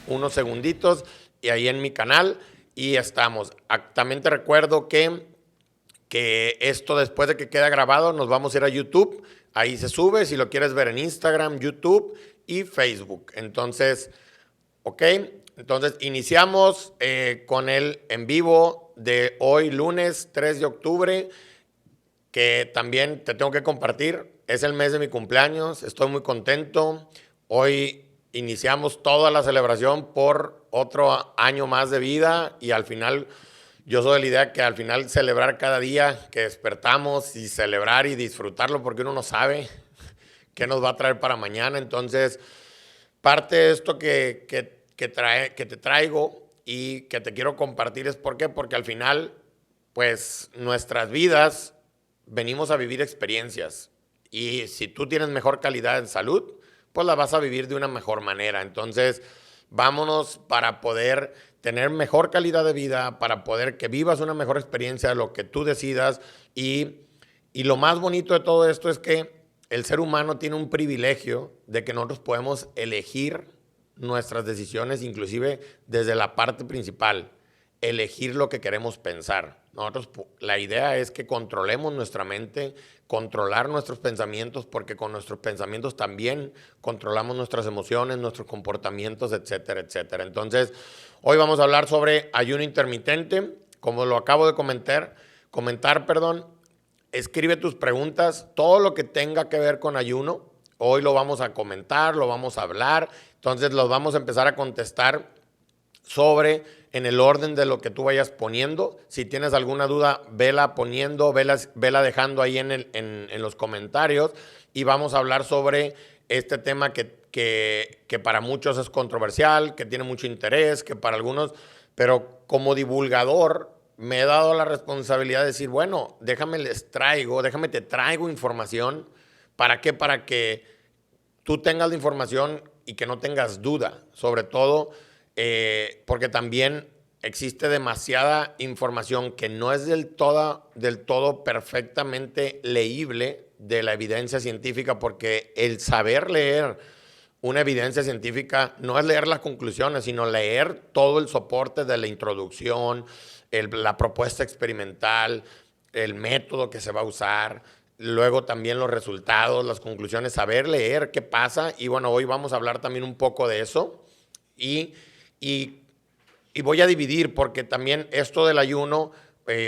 unos segunditos y ahí en mi canal y estamos. También te recuerdo que esto después de que queda grabado nos vamos a ir a YouTube. Ahí se sube si lo quieres ver en Instagram, YouTube y Facebook. Entonces, ok, entonces iniciamos con el en vivo de hoy lunes 3 de octubre, que también te tengo que compartir. Es el mes de mi cumpleaños, estoy muy contento. Hoy iniciamos toda la celebración por otro año más de vida y al final yo soy de la idea que al final celebrar cada día que despertamos y celebrar y disfrutarlo porque uno no sabe qué nos va a traer para mañana. Entonces, parte de esto que te traigo y que te quiero compartir es ¿por qué? Porque al final, pues nuestras vidas venimos a vivir experiencias y si tú tienes mejor calidad de salud, pues la vas a vivir de una mejor manera. Entonces, vámonos para poder tener mejor calidad de vida, para poder que vivas una mejor experiencia de lo que tú decidas y lo más bonito de todo esto es que el ser humano tiene un privilegio de que nosotros podemos elegir nuestras decisiones, inclusive desde la parte principal, elegir lo que queremos pensar. Nosotros, la idea es que controlemos nuestra mente, controlar nuestros pensamientos, porque con nuestros pensamientos también controlamos nuestras emociones, nuestros comportamientos, etcétera, etcétera. Entonces, hoy vamos a hablar sobre ayuno intermitente, como lo acabo de comentar, perdón. Escribe tus preguntas, todo lo que tenga que ver con ayuno. Hoy lo vamos a comentar, lo vamos a hablar. Entonces los vamos a empezar a contestar sobre en el orden de lo que tú vayas poniendo. Si tienes alguna duda, vela poniendo, vela dejando ahí en los comentarios. Y vamos a hablar sobre este tema que para muchos es controversial, que tiene mucho interés, que para algunos, pero como divulgador me he dado la responsabilidad de decir, bueno, déjame te traigo información. ¿Para qué? Para que tú tengas la información y que no tengas duda. Sobre todo porque también existe demasiada información que no es del todo perfectamente leíble de la evidencia científica, porque el saber leer una evidencia científica no es leer las conclusiones, sino leer todo el soporte de la introducción, la propuesta experimental, el método que se va a usar, luego también los resultados, las conclusiones, saber leer qué pasa. Y bueno, hoy vamos a hablar también un poco de eso y, y, y voy a dividir porque también esto del ayuno,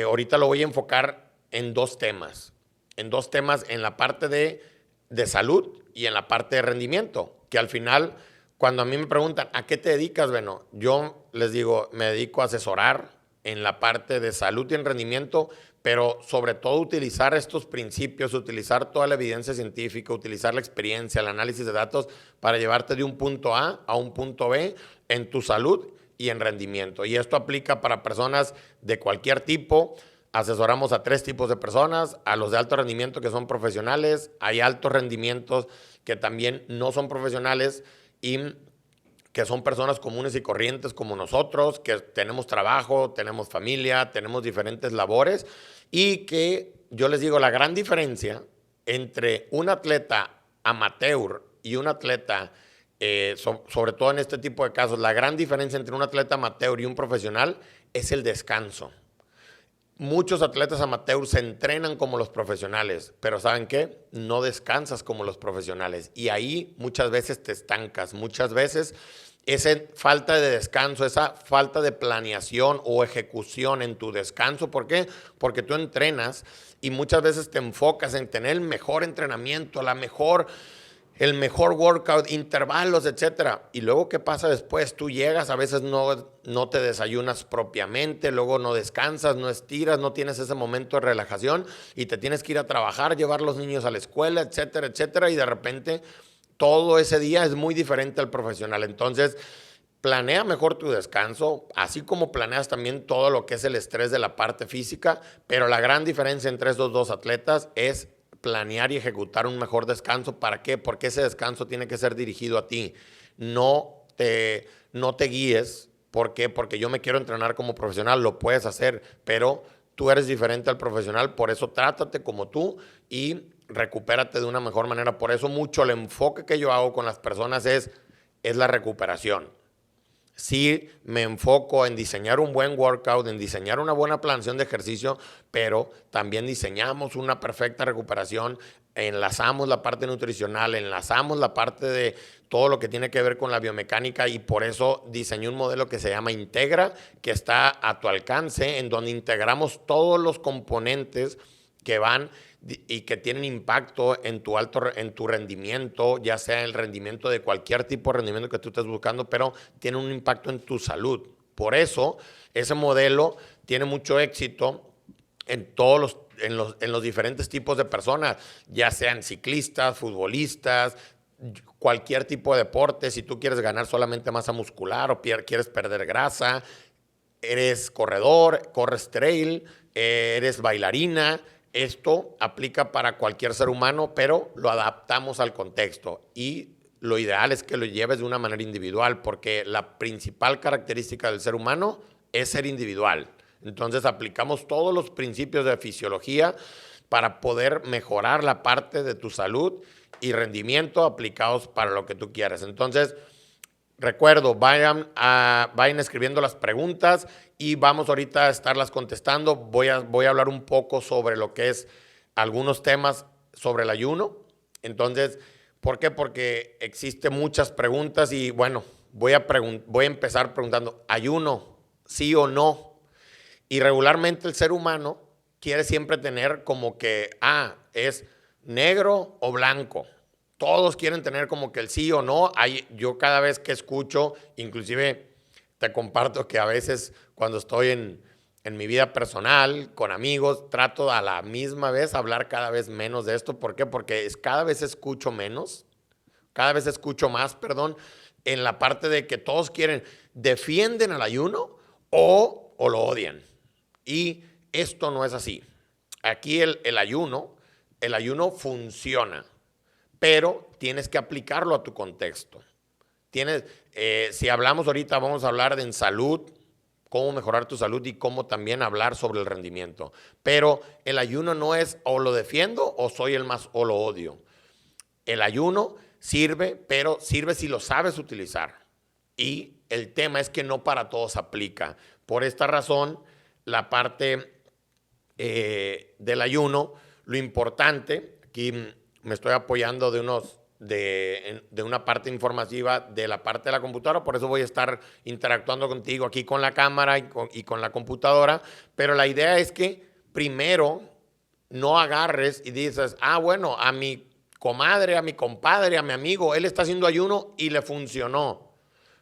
ahorita lo voy a enfocar en dos temas en la parte de salud y en la parte de rendimiento, que al final, cuando a mí me preguntan, ¿a qué te dedicas, Beno? Yo les digo, me dedico a asesorar en la parte de salud y en rendimiento, pero sobre todo utilizar estos principios, utilizar toda la evidencia científica, utilizar la experiencia, el análisis de datos para llevarte de un punto A un punto B en tu salud y en rendimiento. Y esto aplica para personas de cualquier tipo. Asesoramos a 3 tipos de personas: a los de alto rendimiento, que son profesionales; hay altos rendimientos que también no son profesionales y que son personas comunes y corrientes como nosotros, que tenemos trabajo, tenemos familia, tenemos diferentes labores, y que yo les digo, la gran diferencia entre un atleta amateur y un atleta, sobre todo en este tipo de casos, la gran diferencia entre un atleta amateur y un profesional es el descanso. Muchos atletas amateurs se entrenan como los profesionales, pero ¿saben qué? No descansas como los profesionales y ahí muchas veces te estancas. Muchas veces esa falta de descanso, esa falta de planeación o ejecución en tu descanso. ¿Por qué? Porque tú entrenas y muchas veces te enfocas en tener el mejor entrenamiento, el mejor workout, intervalos, etcétera. Y luego, ¿qué pasa después? Tú llegas, a veces no te desayunas propiamente, luego no descansas, no estiras, no tienes ese momento de relajación y te tienes que ir a trabajar, llevar los niños a la escuela, etcétera, etcétera. Y de repente todo ese día es muy diferente al profesional. Entonces, planea mejor tu descanso, así como planeas también todo lo que es el estrés de la parte física, pero la gran diferencia entre estos dos atletas es planear y ejecutar un mejor descanso. ¿Para qué? Porque ese descanso tiene que ser dirigido a ti. No te guíes. ¿Por qué? Porque yo me quiero entrenar como profesional, lo puedes hacer, pero tú eres diferente al profesional, por eso trátate como tú y recupérate de una mejor manera. Por eso mucho el enfoque que yo hago con las personas es la recuperación. Sí me enfoco en diseñar un buen workout, en diseñar una buena planeación de ejercicio, pero también diseñamos una perfecta recuperación, enlazamos la parte nutricional, enlazamos la parte de todo lo que tiene que ver con la biomecánica y por eso diseñé un modelo que se llama Integra, que está a tu alcance, en donde integramos todos los componentes que van y que tienen impacto en tu rendimiento, ya sea el rendimiento de cualquier tipo de rendimiento que tú estés buscando, pero tiene un impacto en tu salud. Por eso, ese modelo tiene mucho éxito en en los diferentes tipos de personas, ya sean ciclistas, futbolistas, cualquier tipo de deporte. Si tú quieres ganar solamente masa muscular o quieres perder grasa, eres corredor, corres trail, eres bailarina. Esto aplica para cualquier ser humano, pero lo adaptamos al contexto y lo ideal es que lo lleves de una manera individual, porque la principal característica del ser humano es ser individual. Entonces aplicamos todos los principios de fisiología para poder mejorar la parte de tu salud y rendimiento aplicados para lo que tú quieras. Entonces, recuerdo, vayan escribiendo las preguntas y vamos ahorita a estarlas contestando. Voy a hablar un poco sobre lo que es algunos temas sobre el ayuno. Entonces, ¿por qué? Porque existen muchas preguntas y bueno, voy a empezar preguntando, ¿ayuno sí o no? Y regularmente el ser humano quiere siempre tener como que, es negro o blanco. Todos quieren tener como que el sí o no. Yo cada vez que escucho, inclusive te comparto que a veces cuando estoy en mi vida personal, con amigos, trato a la misma vez hablar cada vez menos de esto. ¿Por qué? Porque cada vez escucho menos, cada vez escucho más, perdón, en la parte de que todos defienden al ayuno o lo odian. Y esto no es así. Aquí el ayuno funciona, pero tienes que aplicarlo a tu contexto. Si hablamos ahorita, vamos a hablar en salud, cómo mejorar tu salud y cómo también hablar sobre el rendimiento. Pero el ayuno no es o lo defiendo o lo odio. El ayuno sirve, pero sirve si lo sabes utilizar. Y el tema es que no para todos aplica. Por esta razón, la parte del ayuno, lo importante, aquí me estoy apoyando de una parte informativa de la parte de la computadora, por eso voy a estar interactuando contigo aquí con la cámara y con la computadora, pero la idea es que primero no agarres y dices, bueno, a mi comadre, a mi compadre, a mi amigo, él está haciendo ayuno y le funcionó.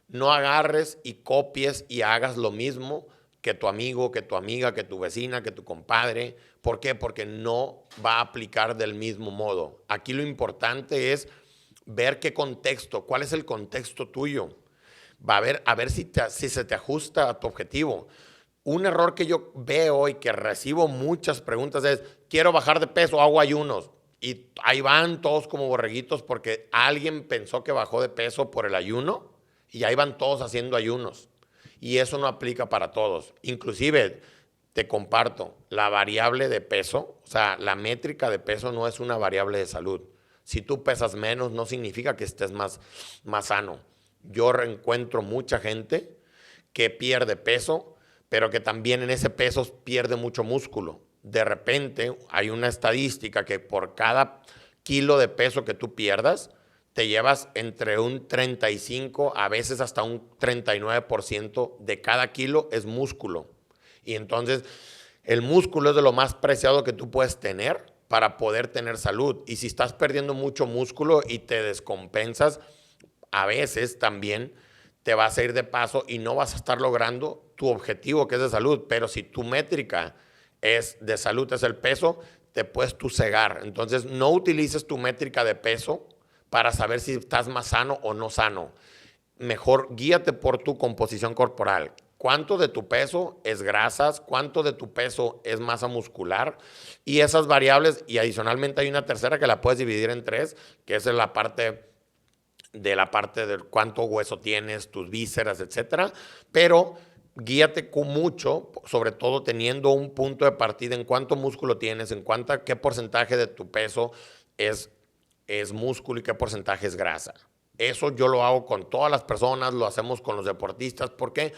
No agarres y copies y hagas lo mismo que tu amigo, que tu amiga, que tu vecina, que tu compadre. ¿Por qué? Porque no va a aplicar del mismo modo. Aquí lo importante es ver qué contexto, cuál es el contexto tuyo. A ver si se te ajusta a tu objetivo. Un error que yo veo y que recibo muchas preguntas es, quiero bajar de peso, hago ayunos. Y ahí van todos como borreguitos porque alguien pensó que bajó de peso por el ayuno y ahí van todos haciendo ayunos. Y eso no aplica para todos. Inclusive, te comparto, la variable de peso, o sea, la métrica de peso no es una variable de salud. Si tú pesas menos, no significa que estés más sano. Yo encuentro mucha gente que pierde peso, pero que también en ese peso pierde mucho músculo. De repente, hay una estadística que por cada kilo de peso que tú pierdas, te llevas entre un 35 a veces hasta un 39% de cada kilo es músculo. Y entonces el músculo es de lo más preciado que tú puedes tener para poder tener salud. Y si estás perdiendo mucho músculo y te descompensas, a veces también te vas a ir de paso y no vas a estar logrando tu objetivo que es de salud. Pero si tu métrica es de salud, es el peso, te puedes tú cegar. Entonces no utilices tu métrica de peso para saber si estás más sano o no sano. Mejor guíate por tu composición corporal. ¿Cuánto de tu peso es grasas? ¿Cuánto de tu peso es masa muscular? Y esas variables, y adicionalmente hay una tercera que la puedes dividir en tres, que es la parte de cuánto hueso tienes, tus vísceras, etcétera. Pero guíate con mucho, sobre todo teniendo un punto de partida en cuánto músculo tienes, qué porcentaje de tu peso es músculo y qué porcentaje es grasa. Eso yo lo hago con todas las personas, lo hacemos con los deportistas. ¿Por qué?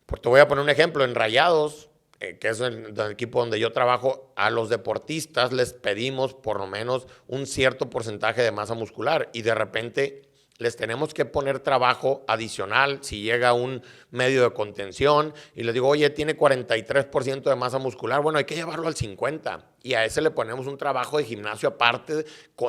Porque te voy a poner un ejemplo. En Rayados, que es el equipo donde yo trabajo, a los deportistas les pedimos por lo menos un cierto porcentaje de masa muscular y de repente les tenemos que poner trabajo adicional si llega un medio de contención y les digo, oye, tiene 43% de masa muscular, bueno, hay que llevarlo al 50% y a ese le ponemos un trabajo de gimnasio aparte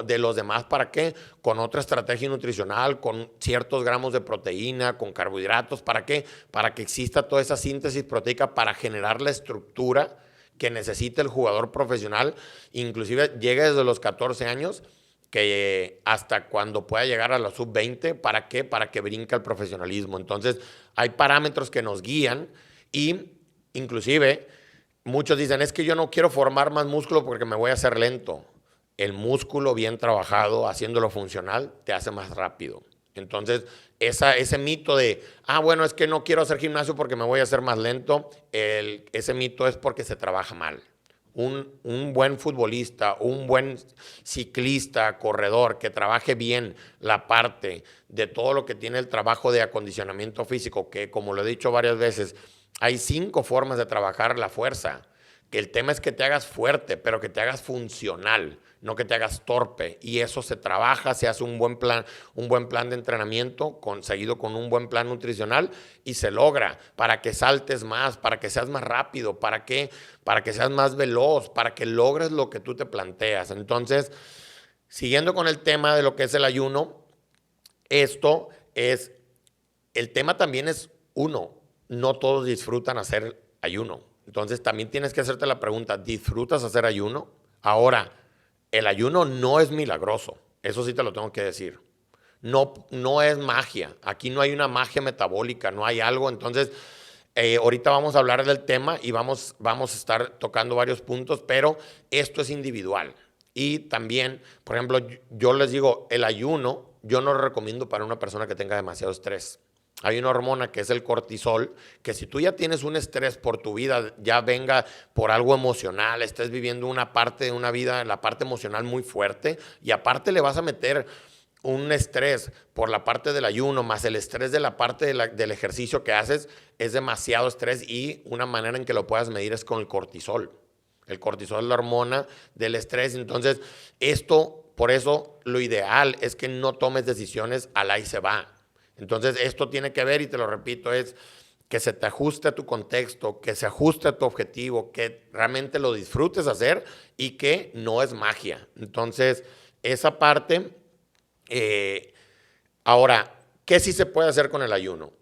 de los demás. ¿Para qué? Con otra estrategia nutricional, con ciertos gramos de proteína, con carbohidratos. ¿Para qué? Para que exista toda esa síntesis proteica para generar la estructura que necesita el jugador profesional, inclusive llega desde los 14 años, que hasta cuando pueda llegar a la sub-20, ¿para qué? Para que brinque el profesionalismo. Entonces, hay parámetros que nos guían y inclusive muchos dicen, es que yo no quiero formar más músculo porque me voy a hacer lento. El músculo bien trabajado, haciéndolo funcional, te hace más rápido. Entonces, ese mito de, bueno, es que no quiero hacer gimnasio porque me voy a hacer más lento, ese mito es porque se trabaja mal. Un buen futbolista, un buen ciclista, corredor, que trabaje bien la parte de todo lo que tiene el trabajo de acondicionamiento físico, que como lo he dicho varias veces, hay 5 formas de trabajar la fuerza. Que el tema es que te hagas fuerte, pero que te hagas funcional, no que te hagas torpe. Y eso se trabaja, se hace un buen plan de entrenamiento seguido con un buen plan nutricional y se logra para que saltes más, para que seas más rápido, para que seas más veloz, para que logres lo que tú te planteas. Entonces, siguiendo con el tema de lo que es el ayuno, el tema también es no todos disfrutan hacer ayuno. Entonces también tienes que hacerte la pregunta, ¿disfrutas hacer ayuno? Ahora, el ayuno no es milagroso, eso sí te lo tengo que decir. No es magia, aquí no hay una magia metabólica, no hay algo. Entonces, ahorita vamos a hablar del tema y vamos a estar tocando varios puntos, pero esto es individual. Y también, por ejemplo, yo les digo, el ayuno yo no lo recomiendo para una persona que tenga demasiado estrés. Hay una hormona que es el cortisol, que si tú ya tienes un estrés por tu vida, ya venga por algo emocional, estés viviendo una parte de una vida, la parte emocional muy fuerte, y aparte le vas a meter un estrés por la parte del ayuno, más el estrés de la parte del ejercicio que haces, es demasiado estrés y una manera en que lo puedas medir es con el cortisol. El cortisol es la hormona del estrés. Entonces, por eso, lo ideal es que no tomes decisiones al ahí se va. Entonces, esto tiene que ver, y te lo repito, es que se te ajuste a tu contexto, que se ajuste a tu objetivo, que realmente lo disfrutes hacer y que no es magia. Entonces, esa parte. Ahora, ¿qué sí se puede hacer con el ayuno?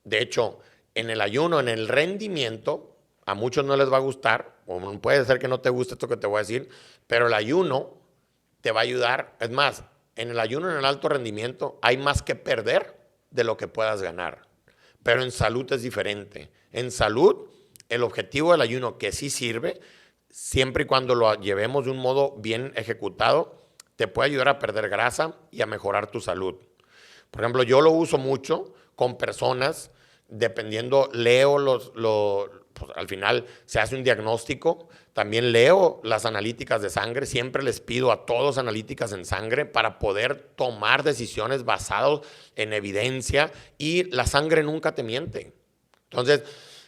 De hecho, en el ayuno, en el rendimiento, a muchos no les va a gustar, o puede ser que no te guste esto que te voy a decir, pero el ayuno te va a ayudar. Es más, en el ayuno, en el alto rendimiento, hay más que perder de lo que puedas ganar. Pero en salud es diferente. En salud, el objetivo del ayuno, que sí sirve, siempre y cuando lo llevemos de un modo bien ejecutado, te puede ayudar a perder grasa y a mejorar tu salud. Por ejemplo, yo lo uso mucho con personas, dependiendo, pues al final se hace un diagnóstico, también leo las analíticas de sangre, siempre les pido a todos analíticas en sangre para poder tomar decisiones basadas en evidencia, y la sangre nunca te miente. Entonces,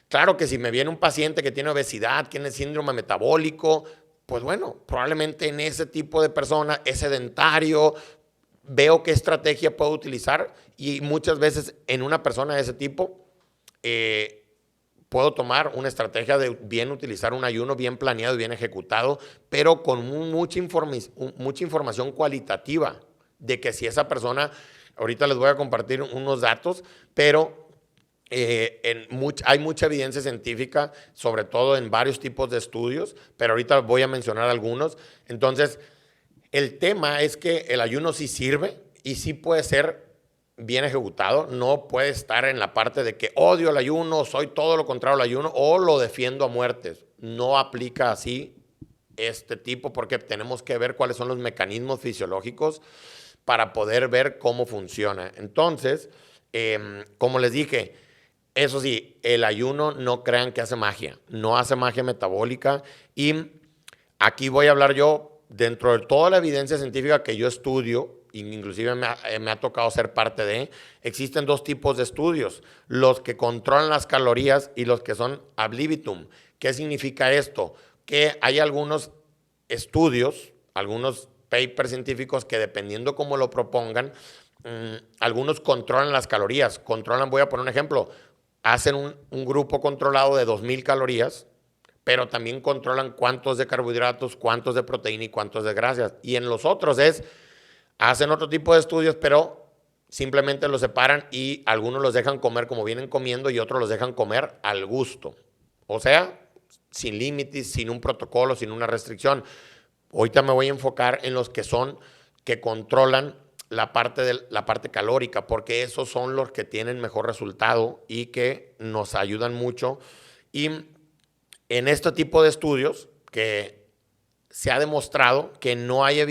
claro que si me viene un paciente que tiene obesidad, tiene síndrome metabólico, pues bueno, probablemente en ese tipo de persona es sedentario, veo qué estrategia puedo utilizar, y muchas veces en una persona de ese tipo puedo tomar una estrategia de bien utilizar un ayuno bien planeado y bien ejecutado, pero con mucha información cualitativa de que si esa persona, ahorita les voy a compartir unos datos, pero hay mucha evidencia científica, sobre todo en varios tipos de estudios, pero ahorita voy a mencionar algunos. Entonces, el tema es que el ayuno sí sirve y sí puede ser bien ejecutado. No puede estar en la parte de que odio el ayuno, soy todo lo contrario al ayuno o lo defiendo a muertes. No aplica así este tipo, porque tenemos que ver cuáles son los mecanismos fisiológicos para poder ver cómo funciona. Entonces, como les dije, eso sí, el ayuno no crean que hace magia, no hace magia metabólica. Y aquí voy a hablar yo, dentro de toda la evidencia científica que yo estudio inclusive me ha tocado ser parte de, existen dos tipos de estudios, los que controlan las calorías y los que son ad libitum. ¿Qué significa esto? Que hay algunos estudios, algunos papers científicos que dependiendo cómo lo propongan, algunos controlan las calorías, voy a poner un ejemplo, hacen un grupo controlado de 2,000 calorías, pero también controlan cuántos de carbohidratos, cuántos de proteína y cuántos de grasas. Y en los otros hacen otro tipo de estudios, pero simplemente los separan y algunos los dejan comer como vienen comiendo y otros los dejan comer al gusto. O sea, sin límites, sin un protocolo, sin una restricción. Ahorita me voy a enfocar en los que controlan la parte calórica, porque esos son los que tienen mejor resultado y que nos ayudan mucho. Y en este tipo de estudios que se ha demostrado que no hay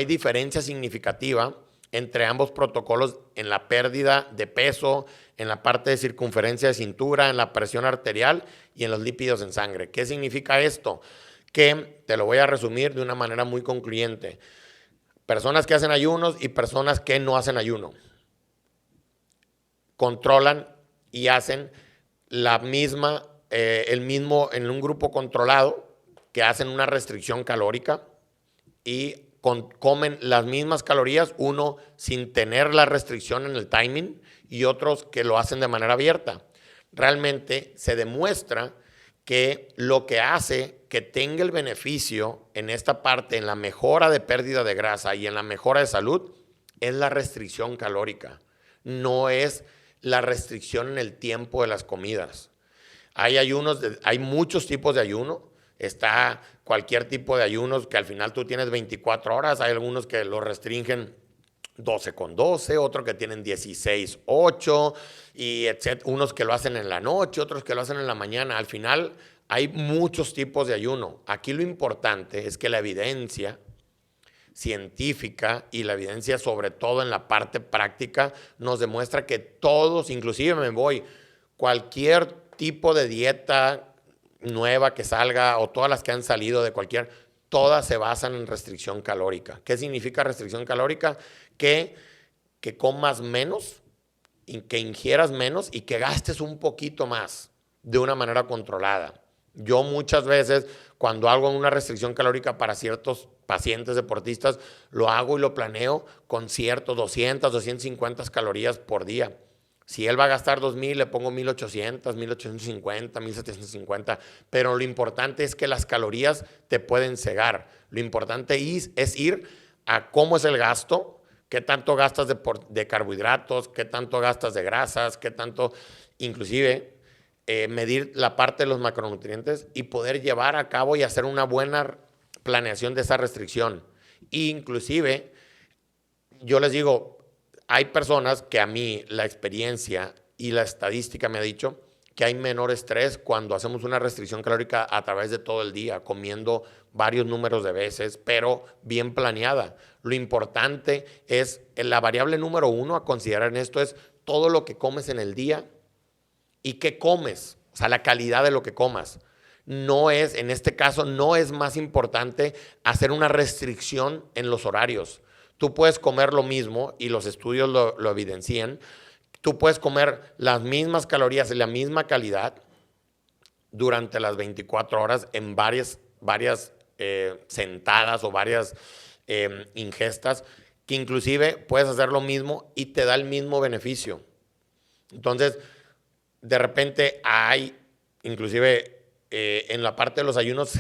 diferencia significativa entre ambos protocolos en la pérdida de peso, en la parte de circunferencia de cintura, en la presión arterial y en los lípidos en sangre. ¿Qué significa esto? Que te lo voy a resumir de una manera muy concluyente. Personas que hacen ayunos y personas que no hacen ayuno controlan y hacen en un grupo controlado que hacen una restricción calórica y comen las mismas calorías, uno sin tener la restricción en el timing y otros que lo hacen de manera abierta. Realmente se demuestra que lo que hace que tenga el beneficio en esta parte, en la mejora de pérdida de grasa y en la mejora de salud, es la restricción calórica, no es la restricción en el tiempo de las comidas. Hay muchos tipos de ayuno. Está cualquier tipo de ayunos que al final tú tienes 24 horas. Hay algunos que lo restringen 12 con 12, otros que tienen 16-8, y unos que lo hacen en la noche, otros que lo hacen en la mañana. Al final hay muchos tipos de ayuno. Aquí lo importante es que la evidencia científica y la evidencia sobre todo en la parte práctica nos demuestra que todos, inclusive cualquier tipo de dieta nueva que salga o todas las que han salido todas se basan en restricción calórica. ¿Qué significa restricción calórica? Que comas menos, que ingieras menos y que gastes un poquito más de una manera controlada. Yo muchas veces cuando hago una restricción calórica para ciertos pacientes deportistas, lo hago y lo planeo con 200, 250 calorías por día. Si él va a gastar 2,000, le pongo 1,800, 1,850, 1,750. Pero lo importante es que las calorías te pueden cegar. Lo importante es ir a cómo es el gasto, qué tanto gastas de carbohidratos, qué tanto gastas de grasas, qué tanto, inclusive, medir la parte de los macronutrientes y poder llevar a cabo y hacer una buena planeación de esa restricción. Inclusive, yo les digo, hay personas que a mí la experiencia y la estadística me ha dicho que hay menor estrés cuando hacemos una restricción calórica a través de todo el día, comiendo varios números de veces, pero bien planeada. Lo importante es, la variable número 1 a considerar en esto es todo lo que comes en el día y qué comes, o sea, la calidad de lo que comas. En este caso, no es más importante hacer una restricción en los horarios. Tú puedes comer lo mismo, y los estudios lo evidencian. Tú puedes comer las mismas calorías y la misma calidad durante las 24 horas en varias sentadas o varias ingestas, que inclusive puedes hacer lo mismo y te da el mismo beneficio. Entonces, de repente inclusive en la parte de los ayunos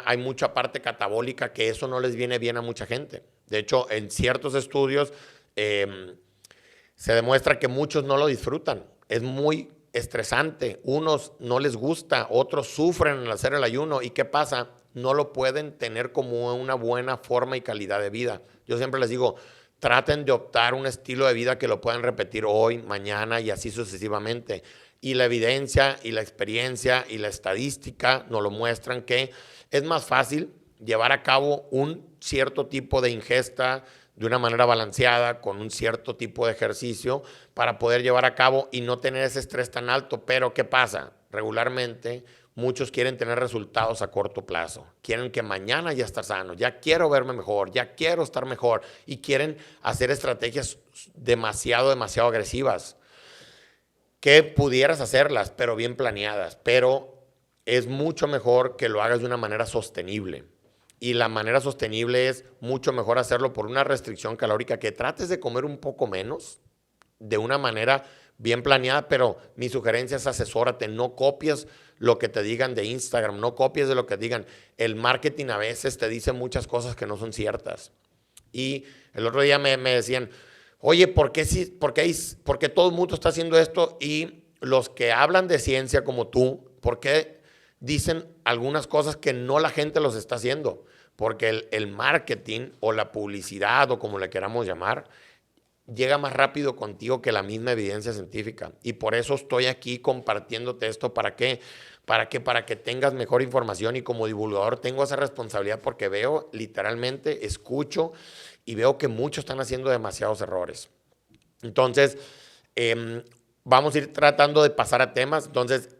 hay mucha parte catabólica que eso no les viene bien a mucha gente. De hecho, en ciertos estudios se demuestra que muchos no lo disfrutan. Es muy estresante. Unos no les gusta, otros sufren al hacer el ayuno. ¿Y qué pasa? No lo pueden tener como una buena forma y calidad de vida. Yo siempre les digo, traten de optar un estilo de vida que lo puedan repetir hoy, mañana y así sucesivamente. Y la evidencia y la experiencia y la estadística nos lo muestran que es más fácil llevar a cabo un cierto tipo de ingesta de una manera balanceada, con un cierto tipo de ejercicio para poder llevar a cabo y no tener ese estrés tan alto. Pero ¿qué pasa? regularmente muchos quieren tener resultados a corto plazo. Quieren que mañana ya estar sano, ya quiero verme mejor, ya quiero estar mejor y quieren hacer estrategias demasiado agresivas. Que pudieras hacerlas, pero bien planeadas, pero es mucho mejor que lo hagas de una manera sostenible. Y la manera sostenible es mucho mejor hacerlo por una restricción calórica, que trates de comer un poco menos, de una manera bien planeada, pero mi sugerencia es asesórate, no copies lo que te digan de Instagram, no copies de lo que digan. El marketing a veces te dice muchas cosas que no son ciertas. Y el otro día me decían, oye, ¿por qué todo el mundo está haciendo esto? Y los que hablan de ciencia como tú, ¿por qué dicen algunas cosas que no la gente los está haciendo? Porque el marketing o la publicidad o como le queramos llamar, llega más rápido contigo que la misma evidencia científica. Y por eso estoy aquí compartiéndote esto. ¿Para qué? Para que tengas mejor información, y como divulgador tengo esa responsabilidad porque veo, literalmente, escucho y veo que muchos están haciendo demasiados errores. Entonces, vamos a ir tratando de pasar a temas. Entonces,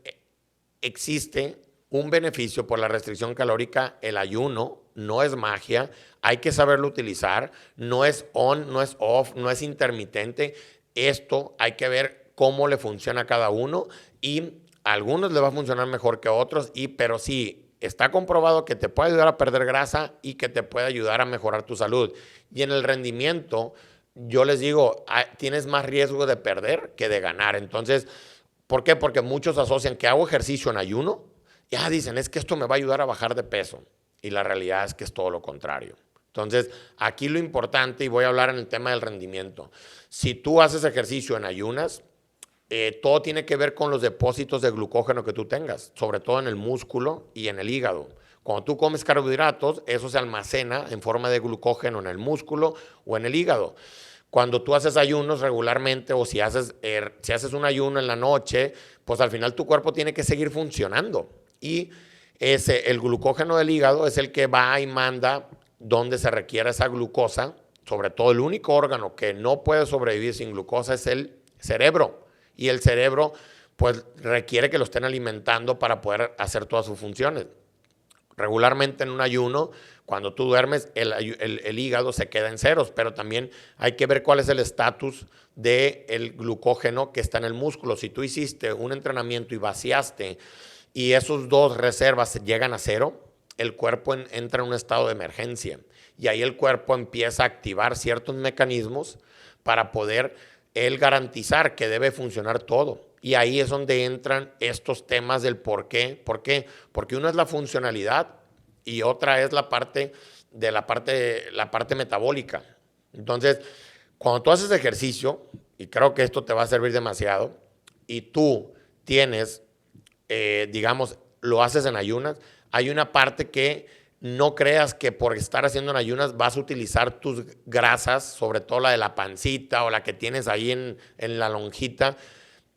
existe un beneficio por la restricción calórica. El ayuno no es magia, hay que saberlo utilizar, no es on, no es off, no es intermitente. Esto hay que ver cómo le funciona a cada uno, y a algunos le va a funcionar mejor que a otros, pero sí, está comprobado que te puede ayudar a perder grasa y que te puede ayudar a mejorar tu salud. Y en el rendimiento, yo les digo, tienes más riesgo de perder que de ganar. Entonces, ¿por qué? Porque muchos asocian que hago ejercicio en ayuno, ya dicen, es que esto me va a ayudar a bajar de peso. Y la realidad es que es todo lo contrario. Entonces, aquí lo importante, y voy a hablar en el tema del rendimiento. Si tú haces ejercicio en ayunas, todo tiene que ver con los depósitos de glucógeno que tú tengas, sobre todo en el músculo y en el hígado. Cuando tú comes carbohidratos, eso se almacena en forma de glucógeno en el músculo o en el hígado. Cuando tú haces ayunos regularmente, o si haces un ayuno en la noche, pues al final tu cuerpo tiene que seguir funcionando. Y el glucógeno del hígado es el que va y manda donde se requiere esa glucosa. Sobre todo, el único órgano que no puede sobrevivir sin glucosa es el cerebro. Y el cerebro, pues, requiere que lo estén alimentando para poder hacer todas sus funciones. Regularmente en un ayuno, cuando tú duermes, el hígado se queda en ceros, pero también hay que ver cuál es el estatus del glucógeno que está en el músculo. Si tú hiciste un entrenamiento y vaciaste, y esos dos reservas llegan a cero, el cuerpo entra en un estado de emergencia. Y ahí el cuerpo empieza a activar ciertos mecanismos para poder él garantizar que debe funcionar todo. Y ahí es donde entran estos temas del por qué. ¿Por qué? Porque uno es la funcionalidad y otra es la parte metabólica. Entonces, cuando tú haces ejercicio, y creo que esto te va a servir demasiado, y tú tienes, digamos, lo haces en ayunas, hay una parte que no creas que por estar haciendo en ayunas vas a utilizar tus grasas, sobre todo la de la pancita o la que tienes ahí en la lonjita.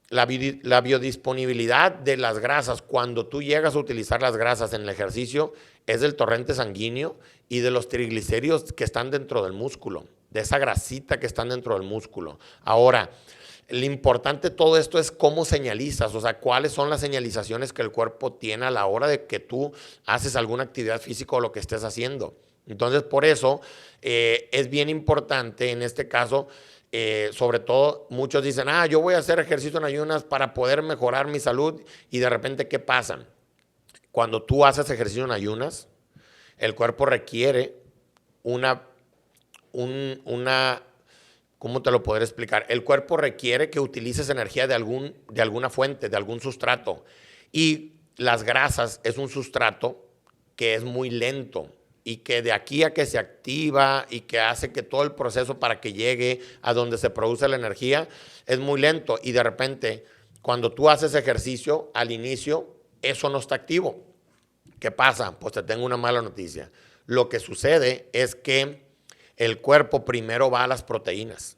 La biodisponibilidad de las grasas, cuando tú llegas a utilizar las grasas en el ejercicio, es del torrente sanguíneo y de los triglicéridos que están dentro del músculo, de esa grasita que están dentro del músculo. Ahora, lo importante de todo esto es cómo señalizas, o sea, cuáles son las señalizaciones que el cuerpo tiene a la hora de que tú haces alguna actividad física o lo que estés haciendo. Entonces, por eso es bien importante en este caso. Sobre todo, muchos dicen, yo voy a hacer ejercicio en ayunas para poder mejorar mi salud, y de repente, ¿qué pasa? Cuando tú haces ejercicio en ayunas, el cuerpo requiere ¿cómo te lo podré explicar? El cuerpo requiere que utilices energía de alguna fuente, de algún sustrato, y las grasas es un sustrato que es muy lento, y que de aquí a que se activa y que hace que todo el proceso para que llegue a donde se produce la energía es muy lento. Y de repente, cuando tú haces ejercicio, al inicio, eso no está activo. ¿Qué pasa? Pues te tengo una mala noticia. Lo que sucede es que el cuerpo primero va a las proteínas.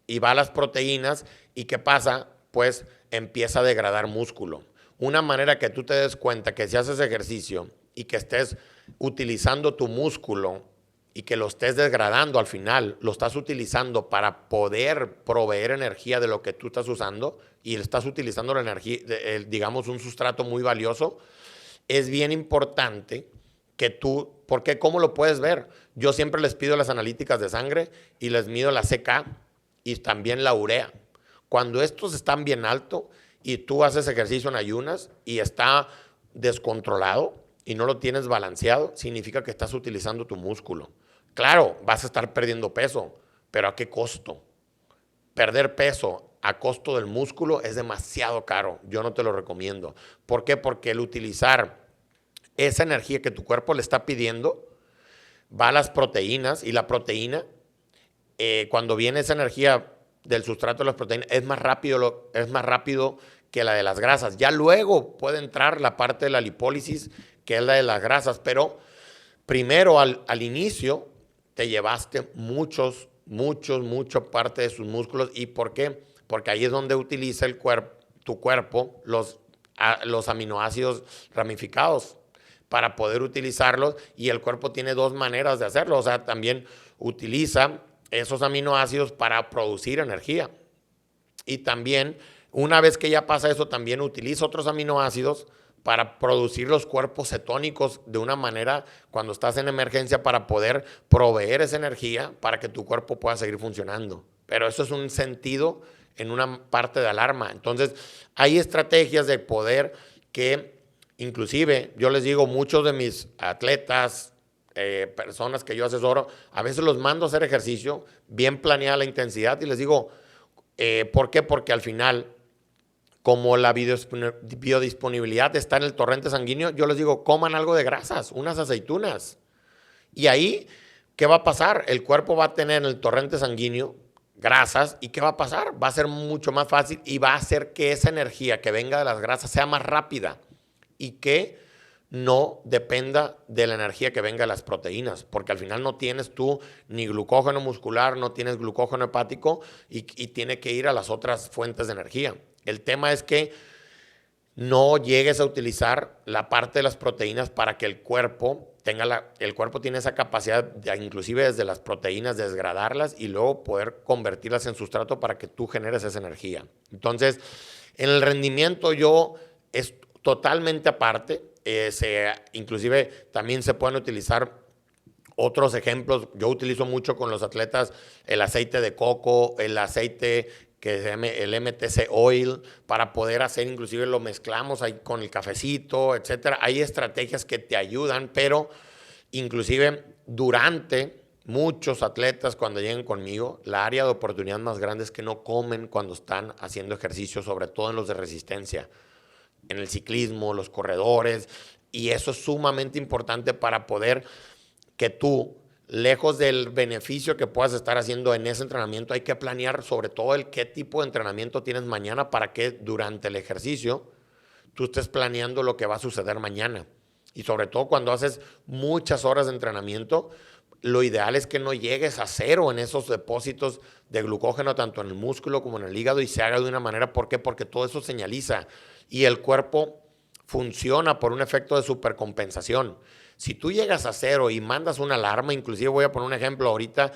Y va a las proteínas, ¿y qué pasa? Pues empieza a degradar músculo. Una manera que tú te des cuenta que si haces ejercicio y que estés utilizando tu músculo y que lo estés degradando al final, lo estás utilizando para poder proveer energía de lo que tú estás usando y estás utilizando la energía, digamos, un sustrato muy valioso, es bien importante que tú, porque ¿cómo lo puedes ver? Yo siempre les pido las analíticas de sangre y les mido la CK y también la urea. Cuando estos están bien alto y tú haces ejercicio en ayunas y está descontrolado y no lo tienes balanceado, significa que estás utilizando tu músculo. Claro, vas a estar perdiendo peso, pero ¿a qué costo? Perder peso a costo del músculo es demasiado caro. Yo no te lo recomiendo. ¿Por qué? Porque el utilizar esa energía que tu cuerpo le está pidiendo va a las proteínas y la proteína, cuando viene esa energía del sustrato de las proteínas, es más rápido que la de las grasas. Ya luego puede entrar la parte de la lipólisis, que es la de las grasas, pero primero al inicio te llevaste mucha parte de sus músculos. ¿Y por qué? Porque ahí es donde utiliza tu cuerpo los aminoácidos ramificados para poder utilizarlos, y el cuerpo tiene dos maneras de hacerlo. O sea, también utiliza esos aminoácidos para producir energía. Y también, una vez que ya pasa eso, también utiliza otros aminoácidos para producir los cuerpos cetónicos de una manera cuando estás en emergencia para poder proveer esa energía para que tu cuerpo pueda seguir funcionando. Pero eso es un sentido en una parte de alarma. Entonces, hay estrategias de poder que, inclusive, yo les digo, muchos de mis atletas, personas que yo asesoro, a veces los mando a hacer ejercicio, bien planeada la intensidad, y les digo, ¿por qué? Porque al final, como la biodisponibilidad está en el torrente sanguíneo, yo les digo, coman algo de grasas, unas aceitunas. Y ahí, ¿qué va a pasar? El cuerpo va a tener en el torrente sanguíneo grasas, ¿y qué va a pasar? Va a ser mucho más fácil y va a hacer que esa energía que venga de las grasas sea más rápida y que no dependa de la energía que venga de las proteínas, porque al final no tienes tú ni glucógeno muscular, no tienes glucógeno hepático y tiene que ir a las otras fuentes de energía. El tema es que no llegues a utilizar la parte de las proteínas para que el cuerpo el cuerpo tiene esa capacidad de, inclusive desde las proteínas, desgradarlas y luego poder convertirlas en sustrato para que tú generes esa energía. Entonces, en el rendimiento es totalmente aparte. Inclusive también se pueden utilizar otros ejemplos. Yo utilizo mucho con los atletas el aceite de coco, el aceite que se llama el MTC Oil, para poder hacer, inclusive lo mezclamos ahí con el cafecito, etcétera. Hay estrategias que te ayudan, pero inclusive durante muchos atletas cuando lleguen conmigo, la área de oportunidad más grande es que no comen cuando están haciendo ejercicio, sobre todo en los de resistencia, en el ciclismo, los corredores, y eso es sumamente importante para poder que tú, lejos del beneficio que puedas estar haciendo en ese entrenamiento, hay que planear sobre todo el qué tipo de entrenamiento tienes mañana para que durante el ejercicio tú estés planeando lo que va a suceder mañana. Y sobre todo cuando haces muchas horas de entrenamiento, lo ideal es que no llegues a cero en esos depósitos de glucógeno, tanto en el músculo como en el hígado, y se haga de una manera. ¿Por qué? Porque todo eso señaliza y el cuerpo funciona por un efecto de supercompensación. Si tú llegas a cero y mandas una alarma, inclusive voy a poner un ejemplo ahorita,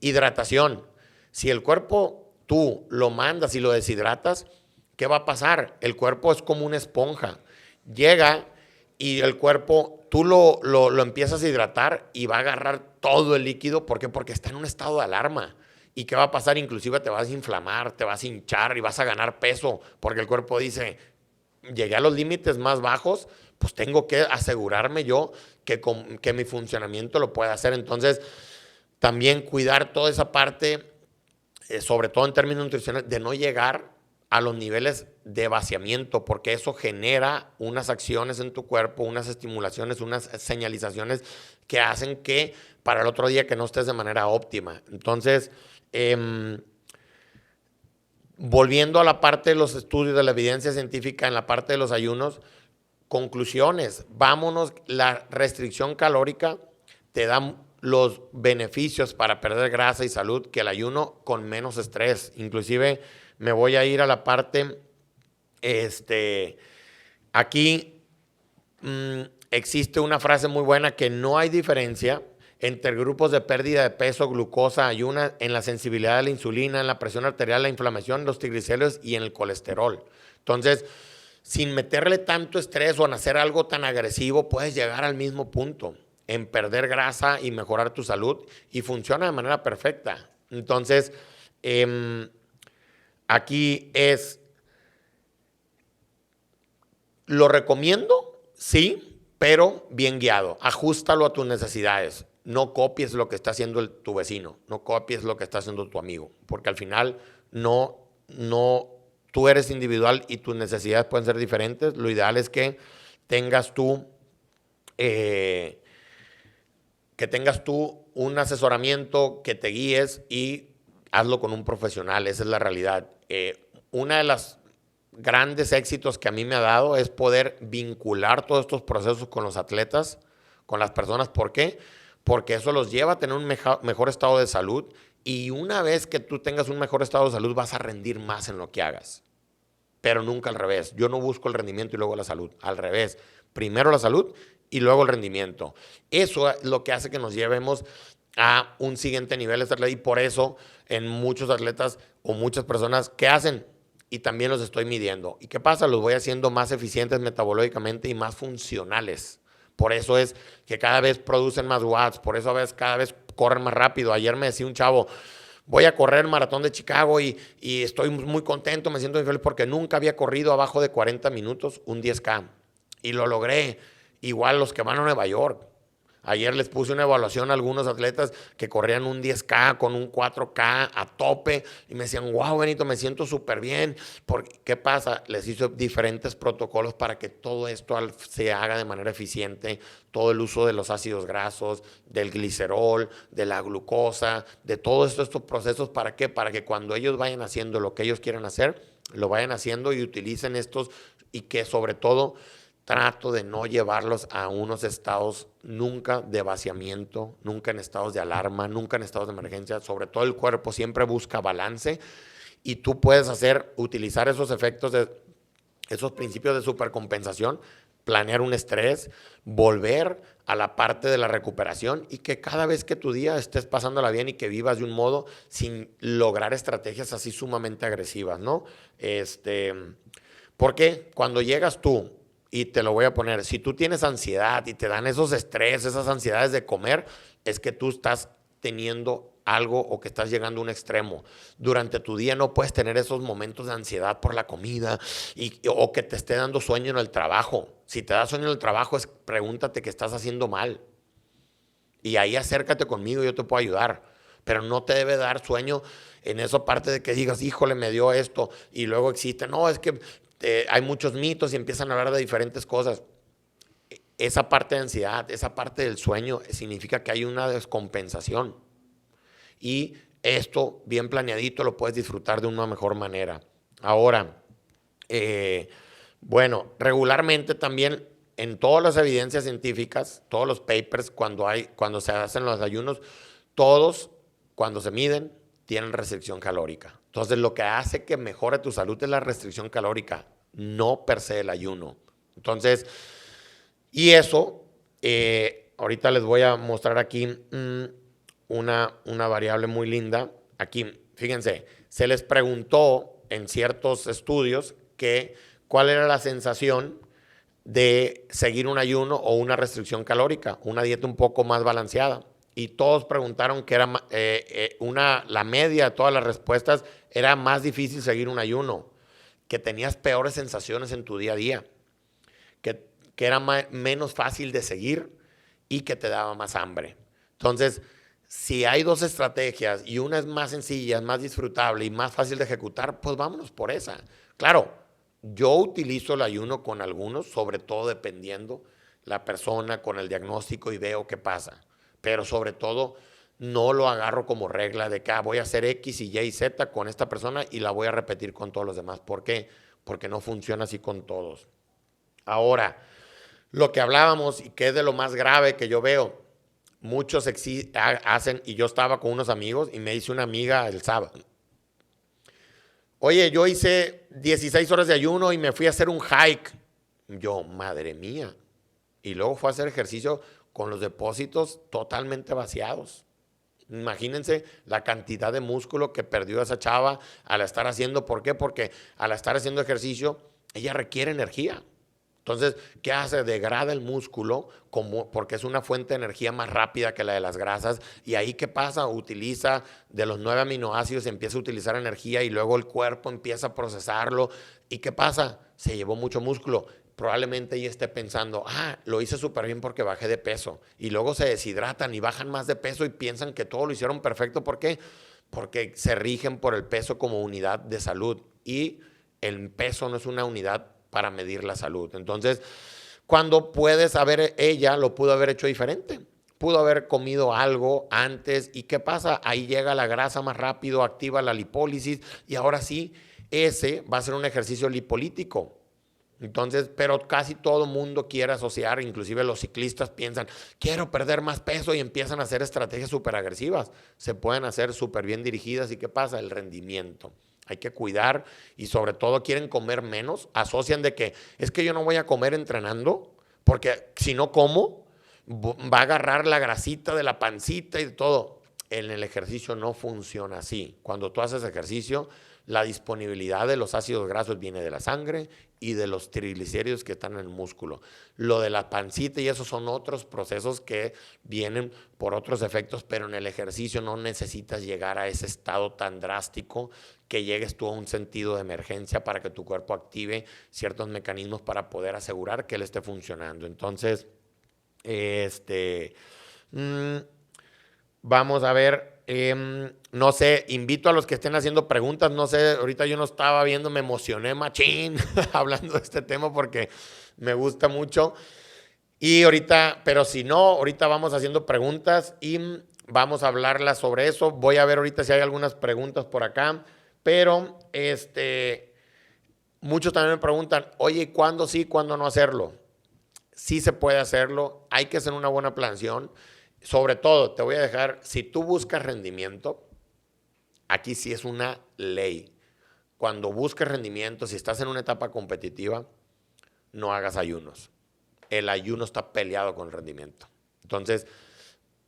hidratación. Si el cuerpo tú lo mandas y lo deshidratas, ¿qué va a pasar? El cuerpo es como una esponja. Llega y el cuerpo, tú lo empiezas a hidratar y va a agarrar todo el líquido. ¿Por qué? Porque está en un estado de alarma. ¿Y qué va a pasar? Inclusive te vas a inflamar, te vas a hinchar y vas a ganar peso, porque el cuerpo dice, llegué a los límites más bajos, pues tengo que asegurarme yo que mi funcionamiento lo pueda hacer. Entonces, también cuidar toda esa parte, sobre todo en términos nutricionales, de no llegar a los niveles de vaciamiento, porque eso genera unas acciones en tu cuerpo, unas estimulaciones, unas señalizaciones que hacen que para el otro día que no estés de manera óptima. Entonces, volviendo a la parte de los estudios, de la evidencia científica en la parte de los ayunos, conclusiones, vámonos, la restricción calórica te da los beneficios para perder grasa y salud que el ayuno con menos estrés. Inclusive me voy a ir a la parte, aquí existe una frase muy buena, que no hay diferencia entre grupos de pérdida de peso, glucosa, ayuna, en la sensibilidad de la insulina, en la presión arterial, la inflamación, los triglicéridos y en el colesterol. Entonces, sin meterle tanto estrés o en hacer algo tan agresivo, puedes llegar al mismo punto, en perder grasa y mejorar tu salud, y funciona de manera perfecta. Entonces, aquí lo recomiendo, sí, pero bien guiado. Ajústalo a tus necesidades. No copies lo que está haciendo tu vecino, no copies lo que está haciendo tu amigo, porque al final tú eres individual y tus necesidades pueden ser diferentes. Lo ideal es tengas tú, eh, que tengas tú un asesoramiento, que te guíes y hazlo con un profesional. Esa es la realidad. Una de las grandes éxitos que a mí me ha dado es poder vincular todos estos procesos con los atletas, con las personas. ¿Por qué? Porque eso los lleva a tener un mejor estado de salud, y una vez que tú tengas un mejor estado de salud vas a rendir más en lo que hagas, pero nunca al revés. Yo no busco el rendimiento y luego la salud, al revés. Primero la salud y luego el rendimiento. Eso es lo que hace que nos llevemos a un siguiente nivel, y por eso en muchos atletas o muchas personas, ¿qué hacen? Y también los estoy midiendo. ¿Y qué pasa? Los voy haciendo más eficientes metabológicamente y más funcionales. Por eso es que cada vez producen más watts, por eso cada vez corren más rápido. Ayer me decía un chavo, voy a correr el maratón de Chicago y estoy muy contento, me siento muy feliz porque nunca había corrido abajo de 40 minutos un 10K. Y lo logré. Igual los que van a Nueva York. Ayer les puse una evaluación a algunos atletas que corrían un 10K con un 4K a tope y me decían, wow, Benito, me siento súper bien. ¿Qué pasa? Les hice diferentes protocolos para que todo esto se haga de manera eficiente. Todo el uso de los ácidos grasos, del glicerol, de la glucosa, de todos estos procesos. ¿Para qué? Para que cuando ellos vayan haciendo lo que ellos quieran hacer, lo vayan haciendo y utilicen estos, y que sobre todo trato de no llevarlos a unos estados nunca de vaciamiento, nunca en estados de alarma, nunca en estados de emergencia. Sobre todo el cuerpo siempre busca balance, y tú puedes utilizar esos efectos, esos principios de supercompensación, planear un estrés, volver a la parte de la recuperación, y que cada vez que tu día estés pasándola bien y que vivas de un modo sin lograr estrategias así sumamente agresivas, ¿no? Porque cuando llegas tú, y te lo voy a poner, si tú tienes ansiedad y te dan esos estrés, esas ansiedades de comer, es que tú estás teniendo algo o que estás llegando a un extremo. Durante tu día no puedes tener esos momentos de ansiedad por la comida o que te esté dando sueño en el trabajo. Si te da sueño en el trabajo, pregúntate qué estás haciendo mal. Y ahí acércate conmigo, yo te puedo ayudar. Pero no te debe dar sueño en esa parte de que digas, híjole, me dio esto. Y luego existe, no, es que hay muchos mitos y empiezan a hablar de diferentes cosas. Esa parte de ansiedad, esa parte del sueño, significa que hay una descompensación. Y esto, bien planeadito, lo puedes disfrutar de una mejor manera. Ahora, bueno, regularmente también en todas las evidencias científicas, todos los papers, cuando se hacen los ayunos, todos, cuando se miden, tienen restricción calórica. Entonces, lo que hace que mejore tu salud es la restricción calórica, no per se el ayuno. Entonces, y eso, ahorita les voy a mostrar aquí una variable muy linda. Aquí, fíjense, se les preguntó en ciertos estudios cuál era la sensación de seguir un ayuno o una restricción calórica, una dieta un poco más balanceada. Y todos preguntaron que era la media de todas las respuestas era más difícil seguir un ayuno, que tenías peores sensaciones en tu día a día, que era menos fácil de seguir y que te daba más hambre. Entonces, si hay dos estrategias y una es más sencilla, más disfrutable y más fácil de ejecutar, pues vámonos por esa. Claro, yo utilizo el ayuno con algunos, sobre todo dependiendo la persona, con el diagnóstico, y veo qué pasa. Pero sobre todo no lo agarro como regla de que voy a hacer X y Y y Z con esta persona y la voy a repetir con todos los demás. ¿Por qué? Porque no funciona así con todos. Ahora, lo que hablábamos y que es de lo más grave que yo veo, muchos hacen, y yo estaba con unos amigos y me dice una amiga el sábado, oye, yo hice 16 horas de ayuno y me fui a hacer un hike. Yo, madre mía. Y luego fue a hacer ejercicio con los depósitos totalmente vaciados. Imagínense la cantidad de músculo que perdió esa chava al estar haciendo. ¿Por qué? Porque al estar haciendo ejercicio, ella requiere energía. Entonces, ¿qué hace? Degrada el músculo porque es una fuente de energía más rápida que la de las grasas. Y ahí, ¿qué pasa? Utiliza de los 9 aminoácidos, empieza a utilizar energía y luego el cuerpo empieza a procesarlo. ¿Y qué pasa? Se llevó mucho músculo. Probablemente ella esté pensando, lo hice súper bien porque bajé de peso. Y luego se deshidratan y bajan más de peso y piensan que todo lo hicieron perfecto. ¿Por qué? Porque se rigen por el peso como unidad de salud. Y el peso no es una unidad para medir la salud. Entonces, cuando puedes saber, ella lo pudo haber hecho diferente. Pudo haber comido algo antes. ¿Y qué pasa? Ahí llega la grasa más rápido, activa la lipólisis y ahora sí, ese va a ser un ejercicio lipolítico. Entonces, pero casi todo mundo quiere asociar, inclusive los ciclistas piensan, quiero perder más peso y empiezan a hacer estrategias súper agresivas. Se pueden hacer súper bien dirigidas. ¿Y qué pasa? El rendimiento. Hay que cuidar y sobre todo quieren comer menos. Asocian de que es que yo no voy a comer entrenando porque si no como va a agarrar la grasita de la pancita y de todo. En el ejercicio no funciona así. Cuando tú haces ejercicio, la disponibilidad de los ácidos grasos viene de la sangre y de los triglicéridos que están en el músculo. Lo de la pancita y esos son otros procesos que vienen por otros efectos, pero en el ejercicio no necesitas llegar a ese estado tan drástico que llegues tú a un sentido de emergencia para que tu cuerpo active ciertos mecanismos para poder asegurar que él esté funcionando. Entonces, vamos a ver, no sé, invito a los que estén haciendo preguntas, no sé, ahorita yo no estaba viendo, me emocioné machín hablando de este tema porque me gusta mucho. Y ahorita, pero si no, ahorita vamos haciendo preguntas y vamos a hablarlas sobre eso. Voy a ver ahorita si hay algunas preguntas por acá, pero muchos también me preguntan, oye, ¿cuándo sí, cuándo no hacerlo? Sí se puede hacerlo, hay que hacer una buena planeación. Sobre todo, te voy a dejar, si tú buscas rendimiento, aquí sí es una ley. Cuando busques rendimiento, si estás en una etapa competitiva, no hagas ayunos. El ayuno está peleado con el rendimiento. Entonces,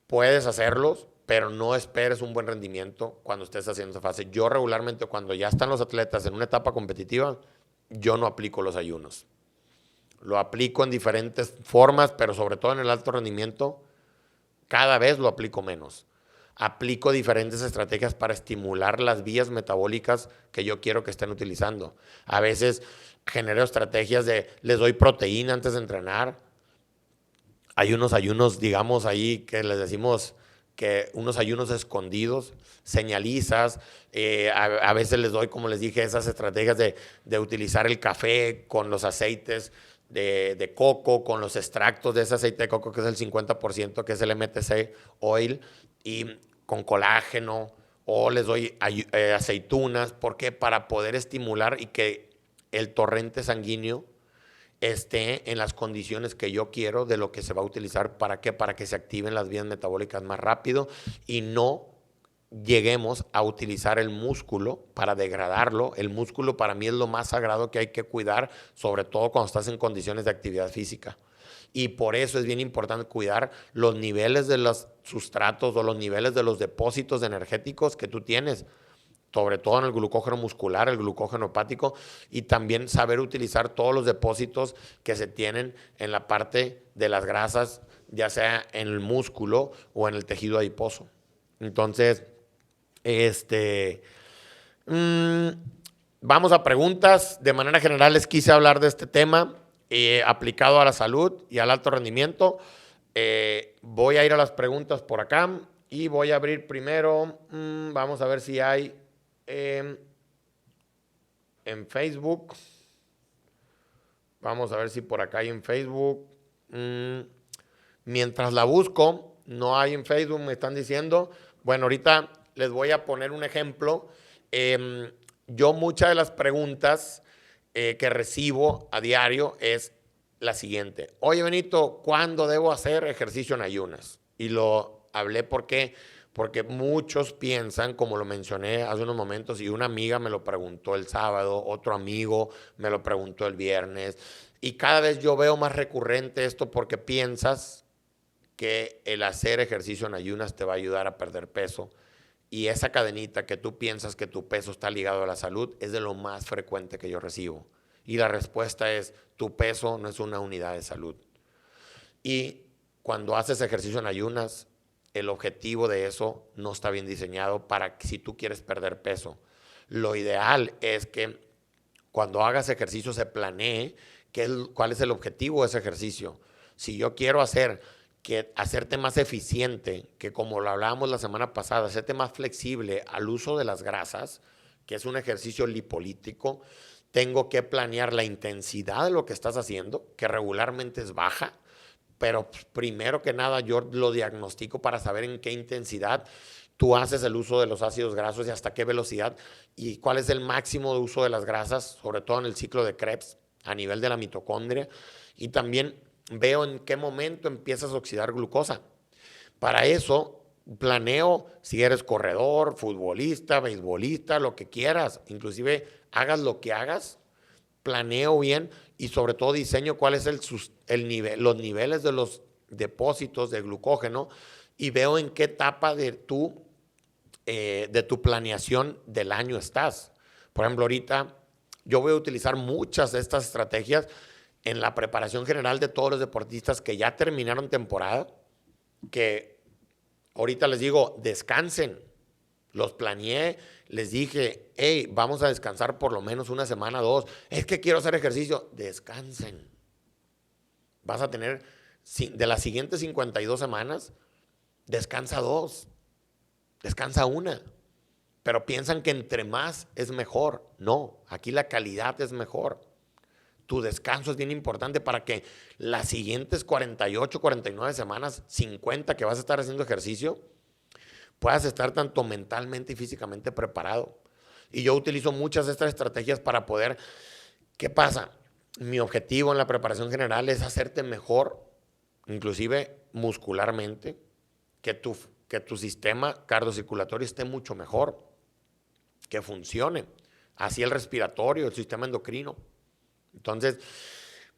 puedes hacerlos, pero no esperes un buen rendimiento cuando estés haciendo esa fase. Yo regularmente, cuando ya están los atletas en una etapa competitiva, yo no aplico los ayunos. Lo aplico en diferentes formas, pero sobre todo en el alto rendimiento, cada vez lo aplico menos. Aplico diferentes estrategias para estimular las vías metabólicas que yo quiero que estén utilizando. A veces genero estrategias de les doy proteína antes de entrenar. Hay unos ayunos, digamos ahí, que les decimos que unos ayunos escondidos, señalizas. A veces les doy, como les dije, esas estrategias de utilizar el café con los aceites de coco, con los extractos de ese aceite de coco, que es el 50%, que es el MTC oil, y con colágeno, o les doy aceitunas. ¿Por qué? Para poder estimular y que el torrente sanguíneo esté en las condiciones que yo quiero de lo que se va a utilizar. ¿Para qué? Para que se activen las vías metabólicas más rápido y no lleguemos a utilizar el músculo para degradarlo. El músculo para mí es lo más sagrado que hay que cuidar, sobre todo cuando estás en condiciones de actividad física. Y por eso es bien importante cuidar los niveles de los sustratos o los niveles de los depósitos energéticos que tú tienes, sobre todo en el glucógeno muscular, el glucógeno hepático, y también saber utilizar todos los depósitos que se tienen en la parte de las grasas, ya sea en el músculo o en el tejido adiposo. Entonces, vamos a preguntas. De manera general les quise hablar de este tema aplicado a la salud y al alto rendimiento. Voy a ir a las preguntas por acá y voy a abrir primero. Vamos a ver si hay en Facebook. Vamos a ver si por acá hay en Facebook. Mientras la busco, no hay en Facebook, me están diciendo. Bueno, ahorita les voy a poner un ejemplo. Yo muchas de las preguntas que recibo a diario es la siguiente. Oye, Benito, ¿cuándo debo hacer ejercicio en ayunas? Y lo hablé porque muchos piensan, como lo mencioné hace unos momentos, y una amiga me lo preguntó el sábado, otro amigo me lo preguntó el viernes, y cada vez yo veo más recurrente esto porque piensas que el hacer ejercicio en ayunas te va a ayudar a perder peso. Y esa cadenita que tú piensas que tu peso está ligado a la salud es de lo más frecuente que yo recibo. Y la respuesta es, tu peso no es una unidad de salud. Y cuando haces ejercicio en ayunas, el objetivo de eso no está bien diseñado para que si tú quieres perder peso. Lo ideal es que cuando hagas ejercicio se planee cuál es el objetivo de ese ejercicio. Si yo quiero hacerte más eficiente, que como lo hablábamos la semana pasada, hacerte más flexible al uso de las grasas, que es un ejercicio lipolítico, tengo que planear la intensidad de lo que estás haciendo, que regularmente es baja, pero primero que nada yo lo diagnostico para saber en qué intensidad tú haces el uso de los ácidos grasos y hasta qué velocidad y cuál es el máximo de uso de las grasas, sobre todo en el ciclo de Krebs, a nivel de la mitocondria. Y también veo en qué momento empiezas a oxidar glucosa. Para eso planeo si eres corredor, futbolista, beisbolista, lo que quieras, inclusive hagas lo que hagas, planeo bien y sobre todo diseño cuál es los niveles de los depósitos de glucógeno y veo en qué etapa de tu planeación del año estás. Por ejemplo, ahorita yo voy a utilizar muchas de estas estrategias en la preparación general de todos los deportistas que ya terminaron temporada, que ahorita les digo, descansen. Los planeé, les dije, hey, vamos a descansar por lo menos una semana, 2. Es que quiero hacer ejercicio. Descansen. Vas a tener, de las siguientes 52 semanas, descansa 2, descansa 1. Pero piensan que entre más es mejor. No, aquí la calidad es mejor. Tu descanso es bien importante para que las siguientes 48, 49 semanas, 50 que vas a estar haciendo ejercicio, puedas estar tanto mentalmente y físicamente preparado. Y yo utilizo muchas de estas estrategias para poder, ¿qué pasa? Mi objetivo en la preparación general es hacerte mejor, inclusive muscularmente, que tu sistema cardiocirculatorio esté mucho mejor, que funcione. Así el respiratorio, el sistema endocrino. Entonces,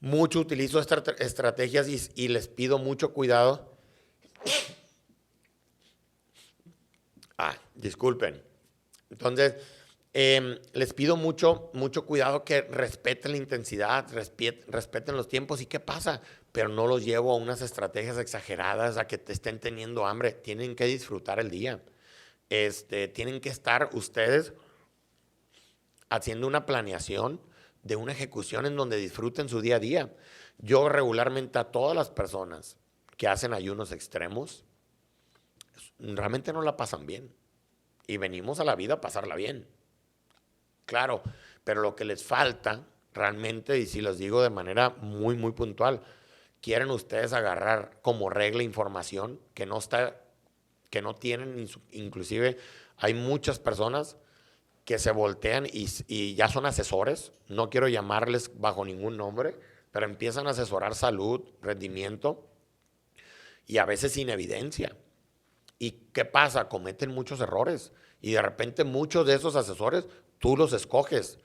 mucho utilizo estas estrategias y les pido mucho cuidado. Disculpen. Entonces, les pido mucho cuidado que respeten la intensidad, respeten los tiempos. ¿Y qué pasa? Pero no los llevo a unas estrategias exageradas, a que te estén teniendo hambre. Tienen que disfrutar el día. Tienen que estar ustedes haciendo una planeación de una ejecución en donde disfruten su día a día. Yo regularmente a todas las personas que hacen ayunos extremos, realmente no la pasan bien. Y venimos a la vida a pasarla bien. Claro, pero lo que les falta realmente, y si los digo de manera muy, muy puntual, quieren ustedes agarrar como regla información que no tienen, inclusive hay muchas personas que se voltean y ya son asesores, no quiero llamarles bajo ningún nombre, pero empiezan a asesorar salud, rendimiento y a veces sin evidencia. ¿Y qué pasa? Cometen muchos errores y de repente muchos de esos asesores tú los escoges.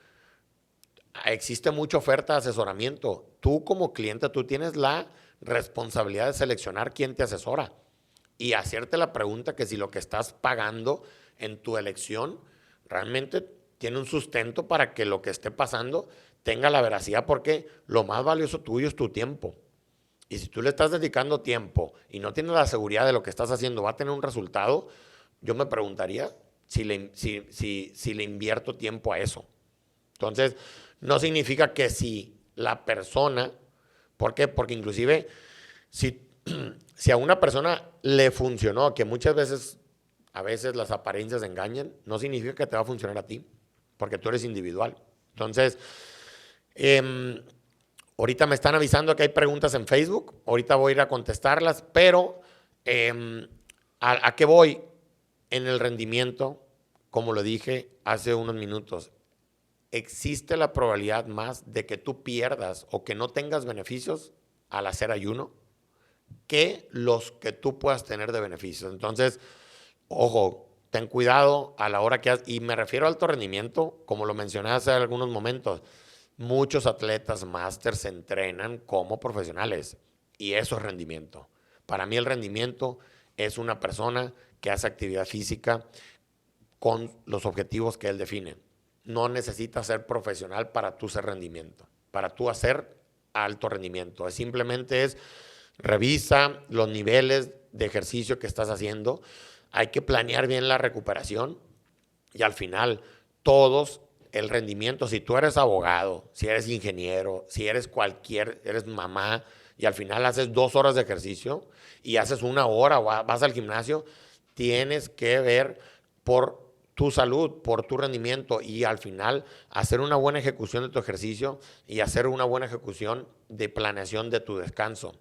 Existe mucha oferta de asesoramiento. Tú como cliente, tú tienes la responsabilidad de seleccionar quién te asesora y hacerte la pregunta que si lo que estás pagando en tu elección realmente tiene un sustento para que lo que esté pasando tenga la veracidad, porque lo más valioso tuyo es tu tiempo. Y si tú le estás dedicando tiempo y no tienes la seguridad de lo que estás haciendo va a tener un resultado, yo me preguntaría si le invierto tiempo a eso. Entonces, no significa que si la persona, ¿por qué? Porque inclusive si a una persona le funcionó, que muchas veces, a veces las apariencias engañan, no significa que te va a funcionar a ti, porque tú eres individual. Entonces, ahorita me están avisando que hay preguntas en Facebook, ahorita voy a ir a contestarlas, pero ¿a qué voy? En el rendimiento, como lo dije hace unos minutos, existe la probabilidad más de que tú pierdas o que no tengas beneficios al hacer ayuno que los que tú puedas tener de beneficios. Entonces, ojo, ten cuidado a la hora que y me refiero a alto rendimiento, como lo mencioné hace algunos momentos. Muchos atletas máster se entrenan como profesionales y eso es rendimiento. Para mí el rendimiento es una persona que hace actividad física con los objetivos que él define. No necesitas ser profesional para tú ser rendimiento, para tú hacer alto rendimiento. Simplemente revisa los niveles de ejercicio que estás haciendo. Hay que planear bien la recuperación y al final todos el rendimiento, si tú eres abogado, si eres ingeniero, si eres eres mamá y al final haces 2 horas de ejercicio y haces 1 hora o vas al gimnasio, tienes que ver por tu salud, por tu rendimiento y al final hacer una buena ejecución de tu ejercicio y hacer una buena ejecución de planeación de tu descanso.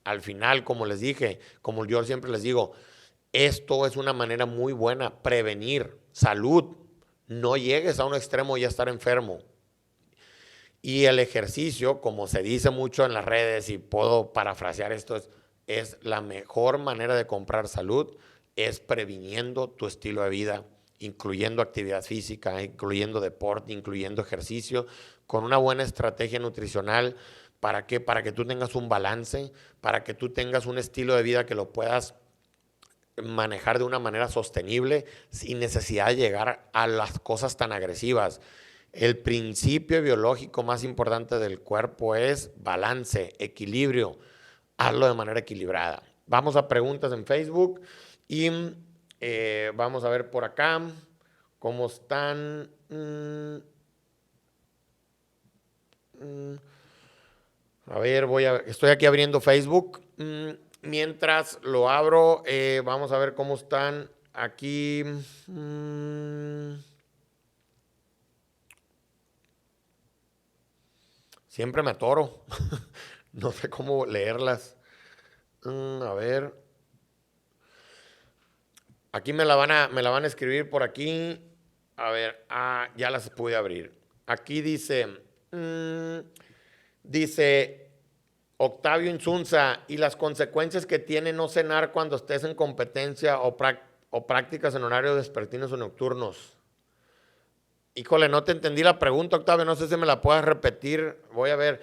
Al final, como les dije, como yo siempre les digo, esto es una manera muy buena, prevenir salud. No llegues a un extremo y ya estar enfermo. Y el ejercicio, como se dice mucho en las redes, y puedo parafrasear esto, es la mejor manera de comprar salud, es previniendo tu estilo de vida, incluyendo actividad física, incluyendo deporte, incluyendo ejercicio, con una buena estrategia nutricional. ¿Para qué? Para que tú tengas un balance, para que tú tengas un estilo de vida que lo puedas manejar de una manera sostenible sin necesidad de llegar a las cosas tan agresivas. El principio biológico más importante del cuerpo es balance, equilibrio. Hazlo de manera equilibrada. Vamos a preguntas en Facebook y vamos a ver por acá cómo están. A ver, estoy aquí abriendo Facebook. Mientras lo abro, vamos a ver cómo están aquí. Siempre me atoro. No sé cómo leerlas. A ver. Aquí me la van a escribir por aquí. A ver, ya las pude abrir. Aquí dice Octavio Insunza, y las consecuencias que tiene no cenar cuando estés en competencia o prácticas en horarios vespertinos o nocturnos. Híjole, no te entendí la pregunta, Octavio, no sé si me la puedes repetir. Voy a ver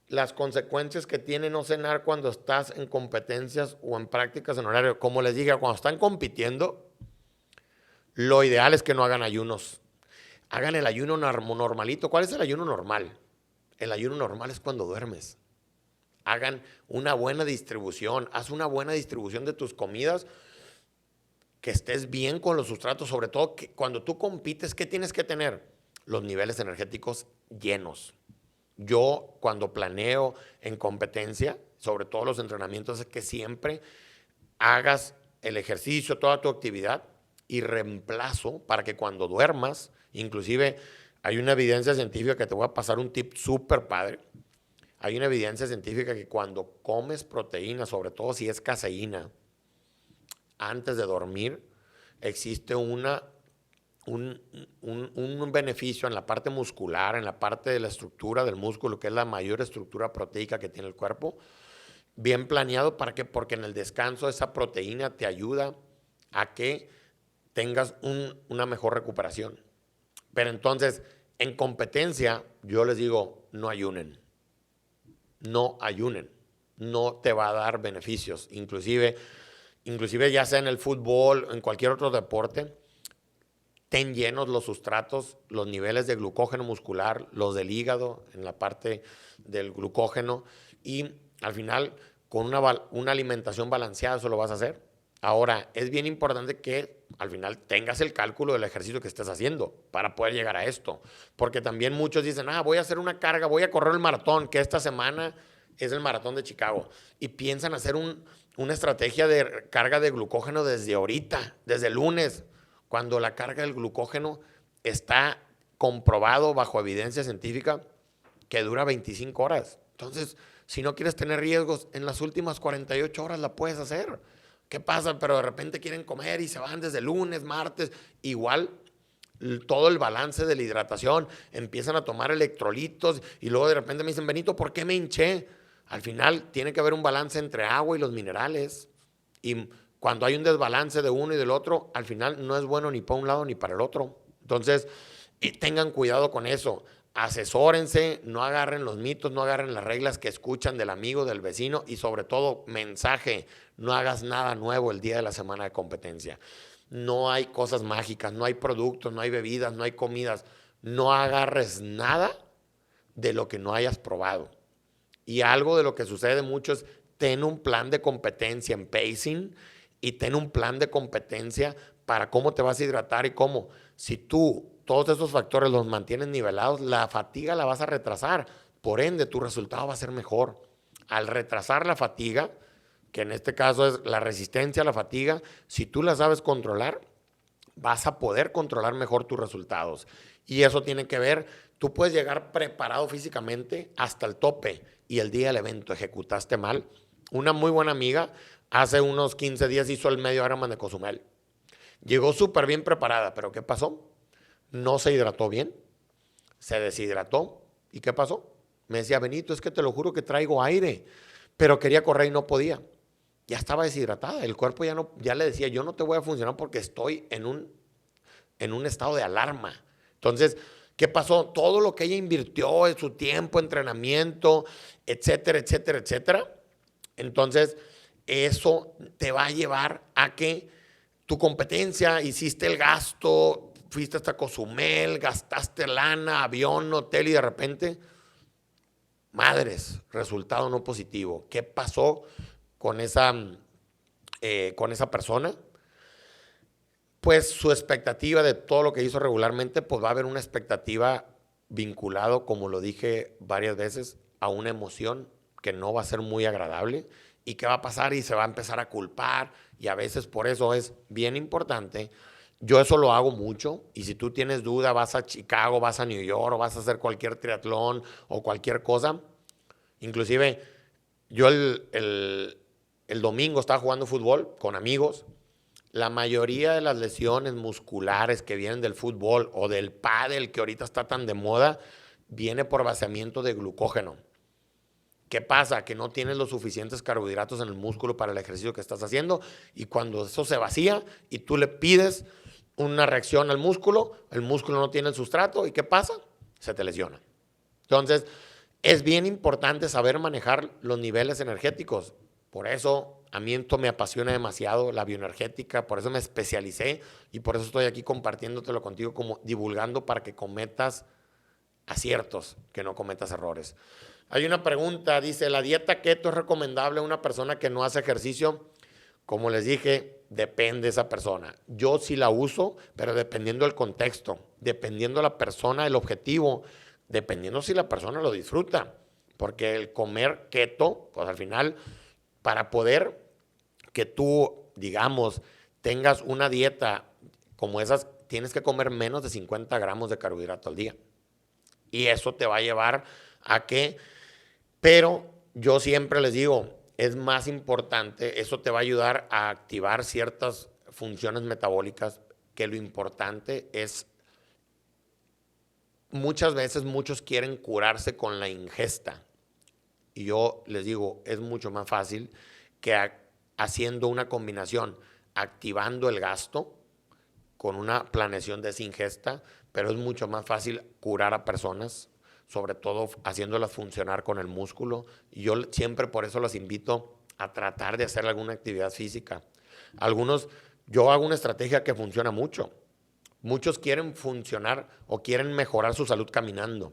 las consecuencias que tiene no cenar cuando estás en competencias o en prácticas en horario. Como les dije, cuando están compitiendo, lo ideal es que no hagan ayunos. Hagan el ayuno normalito. ¿Cuál es el ayuno normal? El ayuno normal es cuando duermes. Hagan una buena distribución. Haz una buena distribución de tus comidas. Que estés bien con los sustratos. Sobre todo que cuando tú compites, ¿qué tienes que tener? Los niveles energéticos llenos. Yo cuando planeo en competencia, sobre todo los entrenamientos, es que siempre hagas el ejercicio, toda tu actividad y reemplazo para que cuando duermas, inclusive hay una evidencia científica que te voy a pasar un tip súper padre. Hay una evidencia científica que cuando comes proteína, sobre todo si es caseína, antes de dormir, existe un beneficio en la parte muscular, en la parte de la estructura del músculo, que es la mayor estructura proteica que tiene el cuerpo, bien planeado. ¿Para qué? Porque en el descanso esa proteína te ayuda a que tengas una mejor recuperación. Pero entonces, en competencia, yo les digo, no ayunen. No ayunen. No te va a dar beneficios. Inclusive ya sea en el fútbol, en cualquier otro deporte, ten llenos los sustratos, los niveles de glucógeno muscular, los del hígado, en la parte del glucógeno, y al final, con una alimentación balanceada, eso lo vas a hacer. Ahora, es bien importante que al final tengas el cálculo del ejercicio que estés haciendo para poder llegar a esto. Porque también muchos dicen, voy a hacer una carga, voy a correr el maratón, que esta semana es el maratón de Chicago. Y piensan hacer una estrategia de carga de glucógeno desde ahorita, desde el lunes, cuando la carga del glucógeno está comprobado bajo evidencia científica que dura 25 horas. Entonces, si no quieres tener riesgos, en las últimas 48 horas la puedes hacer. ¿Qué pasa? Pero de repente quieren comer y se van desde lunes, martes. Igual todo el balance de la hidratación, empiezan a tomar electrolitos y luego de repente me dicen, Benito, ¿por qué me hinché? Al final tiene que haber un balance entre agua y los minerales. Y cuando hay un desbalance de uno y del otro, al final no es bueno ni para un lado ni para el otro. Entonces, tengan cuidado con eso. asesórense, no agarren los mitos, no agarren las reglas que escuchan del amigo, del vecino y sobre todo, mensaje, no hagas nada nuevo el día de la semana de competencia. No hay cosas mágicas, no hay productos, no hay bebidas, no hay comidas. No agarres nada de lo que no hayas probado. Y algo de lo que sucede mucho es ten un plan de competencia en pacing y ten un plan de competencia para cómo te vas a hidratar y cómo. Si tú todos esos factores los mantienes nivelados, la fatiga la vas a retrasar. Por ende, tu resultado va a ser mejor. Al retrasar la fatiga, que en este caso es la resistencia a la fatiga, si tú la sabes controlar, vas a poder controlar mejor tus resultados. Y eso tiene que ver, tú puedes llegar preparado físicamente hasta el tope y el día del evento ejecutaste mal. Una muy buena amiga hace unos 15 días hizo el medio Ironman de Cozumel. Llegó súper bien preparada, pero ¿qué pasó? No se hidrató bien, se deshidrató. ¿Y qué pasó? Me decía, Benito, es que te lo juro que traigo aire, pero quería correr y no podía. Ya estaba deshidratada, el cuerpo ya le decía, yo no te voy a funcionar porque estoy en un estado de alarma. Entonces, ¿qué pasó? Todo lo que ella invirtió en su tiempo, entrenamiento, etcétera, etcétera, etcétera. Entonces, eso te va a llevar a que tu competencia, hiciste el gasto, fuiste hasta Cozumel, gastaste lana, avión, hotel y de repente, madres, resultado no positivo. ¿Qué pasó con esa persona? Pues su expectativa de todo lo que hizo regularmente, pues va a haber una expectativa vinculado, como lo dije varias veces, a una emoción que no va a ser muy agradable y que va a pasar y se va a empezar a culpar y a veces por eso es bien importante. Yo eso lo hago mucho y si tú tienes duda, vas a Chicago, vas a New York o vas a hacer cualquier triatlón o cualquier cosa, inclusive yo el domingo estaba jugando fútbol con amigos. La mayoría de las lesiones musculares que vienen del fútbol o del pádel, que ahorita está tan de moda, viene por vaciamiento de glucógeno. ¿Qué pasa? Que no tienes los suficientes carbohidratos en el músculo para el ejercicio que estás haciendo y cuando eso se vacía y tú le pides una reacción al músculo, el músculo no tiene el sustrato y ¿qué pasa? Se te lesiona. Entonces, es bien importante saber manejar los niveles energéticos. Por eso a mí esto me apasiona demasiado, la bioenergética, por eso me especialicé y por eso estoy aquí compartiéndotelo contigo, como divulgando para que cometas aciertos, que no cometas errores. Hay una pregunta, dice, ¿la dieta keto es recomendable a una persona que no hace ejercicio? Como les dije, depende de esa persona. Yo sí la uso, pero dependiendo del contexto, dependiendo de la persona, el objetivo, dependiendo si la persona lo disfruta. Porque el comer keto, pues al final, para poder que tú, digamos, tengas una dieta como esas, tienes que comer menos de 50 gramos de carbohidrato al día. Y eso te va a llevar a que, pero yo siempre les digo, es más importante, eso te va a ayudar a activar ciertas funciones metabólicas, que lo importante es, muchas veces muchos quieren curarse con la ingesta. Y yo les digo, es mucho más fácil que haciendo una combinación, activando el gasto con una planeación de esa ingesta, pero es mucho más fácil curar a personas, sobre todo haciéndolas funcionar con el músculo. Y yo siempre por eso los invito a tratar de hacer alguna actividad física. Yo hago una estrategia que funciona mucho. Muchos quieren funcionar o quieren mejorar su salud caminando.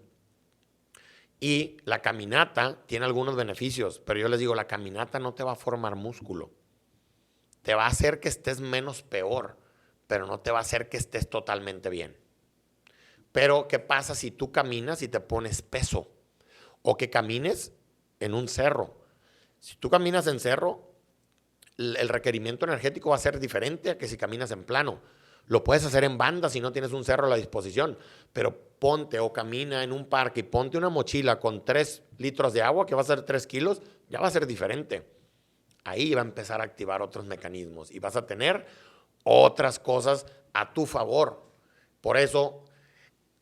Y la caminata tiene algunos beneficios, pero yo les digo, la caminata no te va a formar músculo. Te va a hacer que estés menos peor, pero no te va a hacer que estés totalmente bien. Pero, ¿qué pasa si tú caminas y te pones peso? O que camines en un cerro. Si tú caminas en cerro, el requerimiento energético va a ser diferente a que si caminas en plano. Lo puedes hacer en banda si no tienes un cerro a la disposición, pero ponte o camina en un parque y ponte una mochila con 3 litros de agua, que va a ser 3 kilos, ya va a ser diferente. Ahí va a empezar a activar otros mecanismos y vas a tener otras cosas a tu favor. Por eso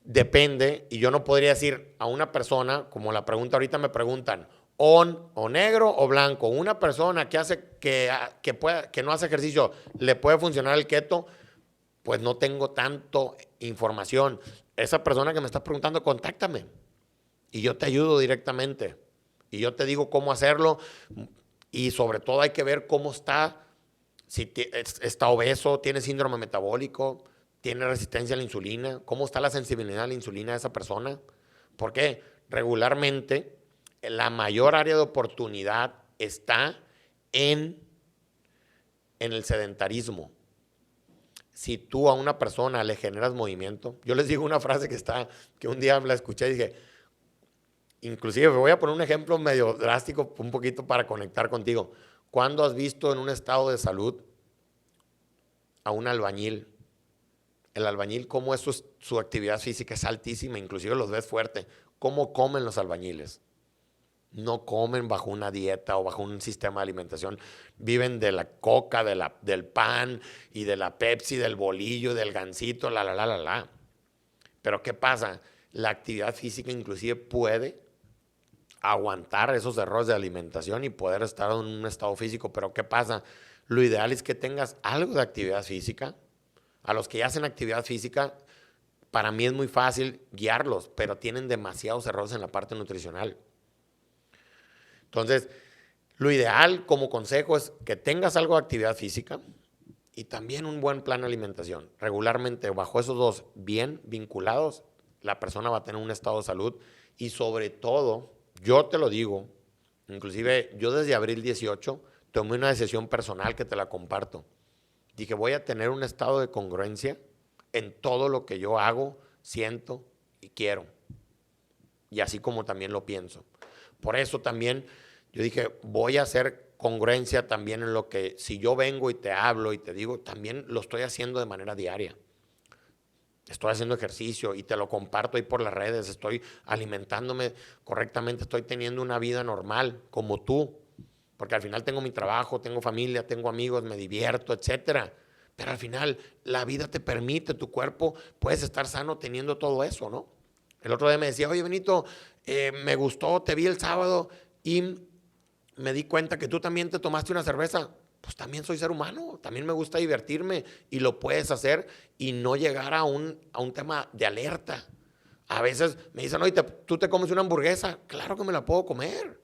depende, y yo no podría decir a una persona, como la pregunta ahorita me preguntan, o negro o blanco. Una persona que no hace ejercicio, ¿le puede funcionar el keto? pues no tengo tanto información. Esa persona que me está preguntando, contáctame y yo te ayudo directamente y yo te digo cómo hacerlo y sobre todo hay que ver cómo está, si está obeso, tiene síndrome metabólico, tiene resistencia a la insulina, cómo está la sensibilidad a la insulina de esa persona. Porque regularmente la mayor área de oportunidad está en el sedentarismo. Si tú a una persona le generas movimiento, yo les digo una frase que un día la escuché y dije, inclusive voy a poner un ejemplo medio drástico, un poquito para conectar contigo. ¿Cuándo has visto en un estado de salud a un albañil? El albañil, cómo es su actividad física, es altísima, inclusive los ves fuerte. ¿Cómo comen los albañiles? No comen bajo una dieta o bajo un sistema de alimentación. Viven de la coca, del pan y de la Pepsi, del bolillo, del gansito, la. Pero ¿qué pasa? La actividad física inclusive puede aguantar esos errores de alimentación y poder estar en un estado físico. Pero ¿qué pasa? Lo ideal es que tengas algo de actividad física. A los que ya hacen actividad física, para mí es muy fácil guiarlos, pero tienen demasiados errores en la parte nutricional. Entonces, lo ideal como consejo es que tengas algo de actividad física y también un buen plan de alimentación. Regularmente, bajo esos dos bien vinculados, la persona va a tener un estado de salud y sobre todo, yo te lo digo, inclusive yo desde abril 18 tomé una decisión personal que te la comparto. Dije, voy a tener un estado de congruencia en todo lo que yo hago, siento y quiero. Y así como también lo pienso. Por eso también yo dije, voy a hacer congruencia también en lo que, si yo vengo y te hablo y te digo, también lo estoy haciendo de manera diaria. Estoy haciendo ejercicio y te lo comparto ahí por las redes, estoy alimentándome correctamente, estoy teniendo una vida normal como tú. Porque al final tengo mi trabajo, tengo familia, tengo amigos, me divierto, etcétera. Pero al final la vida te permite, tu cuerpo, puedes estar sano teniendo todo eso, ¿no? El otro día me decía, oye, Benito, me gustó, te vi el sábado y me di cuenta que tú también te tomaste una cerveza. Pues también soy ser humano, también me gusta divertirme y lo puedes hacer y no llegar a un tema de alerta. A veces me dicen, oye, ¿tú te comes una hamburguesa? Claro que me la puedo comer,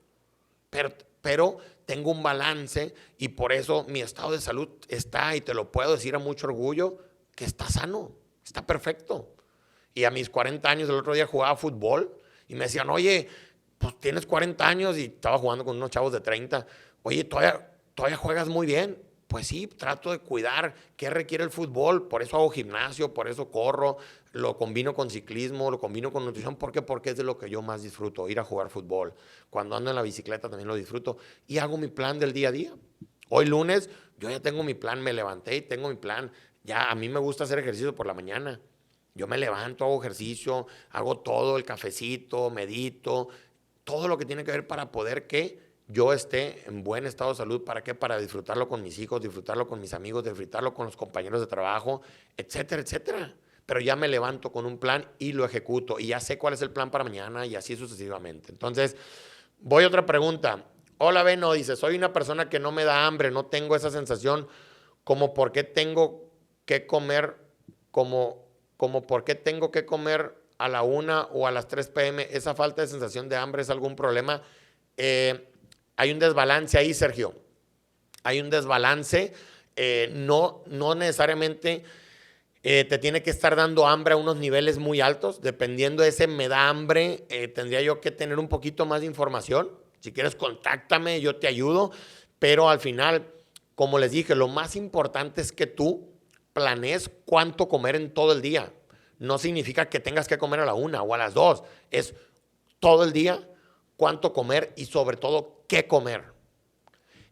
pero tengo un balance y por eso mi estado de salud está, y te lo puedo decir a mucho orgullo, que está sano, está perfecto. Y a mis 40 años, el otro día jugaba fútbol y me decían, oye, pues tienes 40 años y estaba jugando con unos chavos de 30. Oye, todavía juegas muy bien. Pues sí, trato de cuidar qué requiere el fútbol, por eso hago gimnasio, por eso corro, lo combino con ciclismo, lo combino con nutrición. ¿Por qué? Porque es de lo que yo más disfruto, ir a jugar fútbol. Cuando ando en la bicicleta también lo disfruto y hago mi plan del día a día. Hoy lunes yo ya tengo mi plan, me levanté y tengo mi plan. Ya a mí me gusta hacer ejercicio por la mañana. Yo me levanto, hago ejercicio, hago todo, el cafecito, medito, todo lo que tiene que ver para poder que yo esté en buen estado de salud. ¿Para qué? Para disfrutarlo con mis hijos, disfrutarlo con mis amigos, disfrutarlo con los compañeros de trabajo, etcétera, etcétera. Pero ya me levanto con un plan y lo ejecuto y ya sé cuál es el plan para mañana y así sucesivamente. Entonces, voy a otra pregunta. Hola, Beno, dice, soy una persona que no me da hambre, no tengo esa sensación como por qué tengo que comer, como por qué tengo que comer a la 1 o a las 3 p.m. Esa falta de sensación de hambre es algún problema. Hay un desbalance ahí, Sergio. Hay un desbalance. No necesariamente te tiene que estar dando hambre a unos niveles muy altos. Dependiendo de ese me da hambre, tendría yo que tener un poquito más de información. Si quieres, contáctame, yo te ayudo. Pero al final, como les dije, lo más importante es que tú planees cuánto comer en todo el día. No significa que tengas que comer a la 1 o a las 2. Es todo el día cuánto comer y sobre todo qué comer.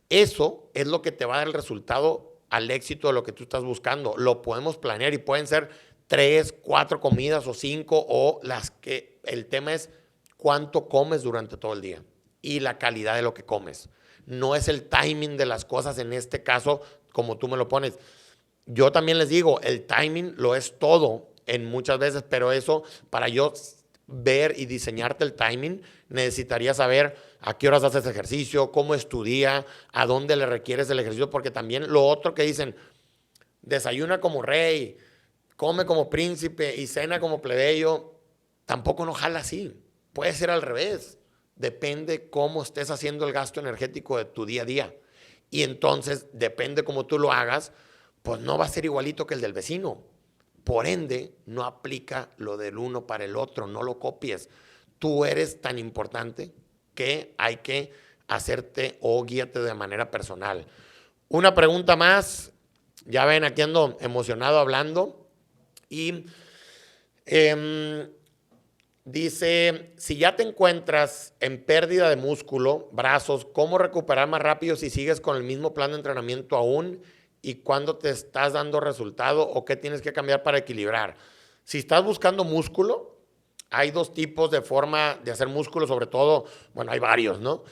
Eso es lo que te va a dar el resultado al éxito de lo que tú estás buscando. Lo podemos planear y pueden ser 3, 4 comidas o 5 o las que el tema es cuánto comes durante todo el día y la calidad de lo que comes. No es el timing de las cosas en este caso como tú me lo pones. Yo también les digo, el timing lo es todo en muchas veces, pero eso para yo ver y diseñarte el timing, necesitaría saber a qué horas haces ejercicio, cómo es tu día, a dónde le requieres el ejercicio, porque también lo otro que dicen, desayuna como rey, come como príncipe y cena como plebeyo, tampoco no jala así. Puede ser al revés. Depende cómo estés haciendo el gasto energético de tu día a día. Y entonces, depende cómo tú lo hagas, pues no va a ser igualito que el del vecino. Por ende, no aplica lo del uno para el otro, no lo copies. Tú eres tan importante que hay que hacerte o guíate de manera personal. Una pregunta más. Ya ven, aquí ando emocionado hablando. Y dice, si ya te encuentras en pérdida de músculo, brazos, ¿cómo recuperar más rápido si sigues con el mismo plan de entrenamiento aún? ¿Y cuándo te estás dando resultado o qué tienes que cambiar para equilibrar? Si estás buscando músculo, hay dos tipos de forma de hacer músculo, sobre todo, bueno, hay varios, ¿no?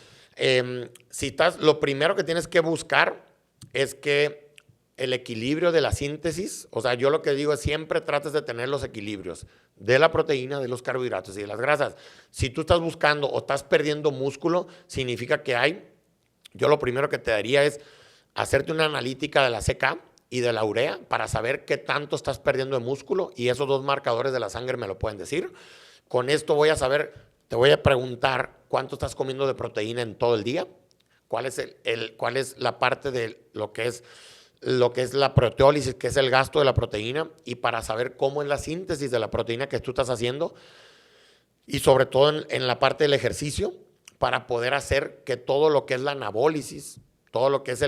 Lo primero que tienes que buscar es que el equilibrio de la síntesis, o sea, yo lo que digo es siempre trates de tener los equilibrios de la proteína, de los carbohidratos y de las grasas. Si tú estás buscando o estás perdiendo músculo, significa que yo lo primero que te daría es hacerte una analítica de la CK y de la urea para saber qué tanto estás perdiendo de músculo y esos dos marcadores de la sangre me lo pueden decir. Con esto voy a saber, te voy a preguntar cuánto estás comiendo de proteína en todo el día, cuál es la parte de lo que es la proteólisis, que es el gasto de la proteína, y para saber cómo es la síntesis de la proteína que tú estás haciendo, y sobre todo en la parte del ejercicio, para poder hacer que todo lo que es la anabólisis, todo lo que es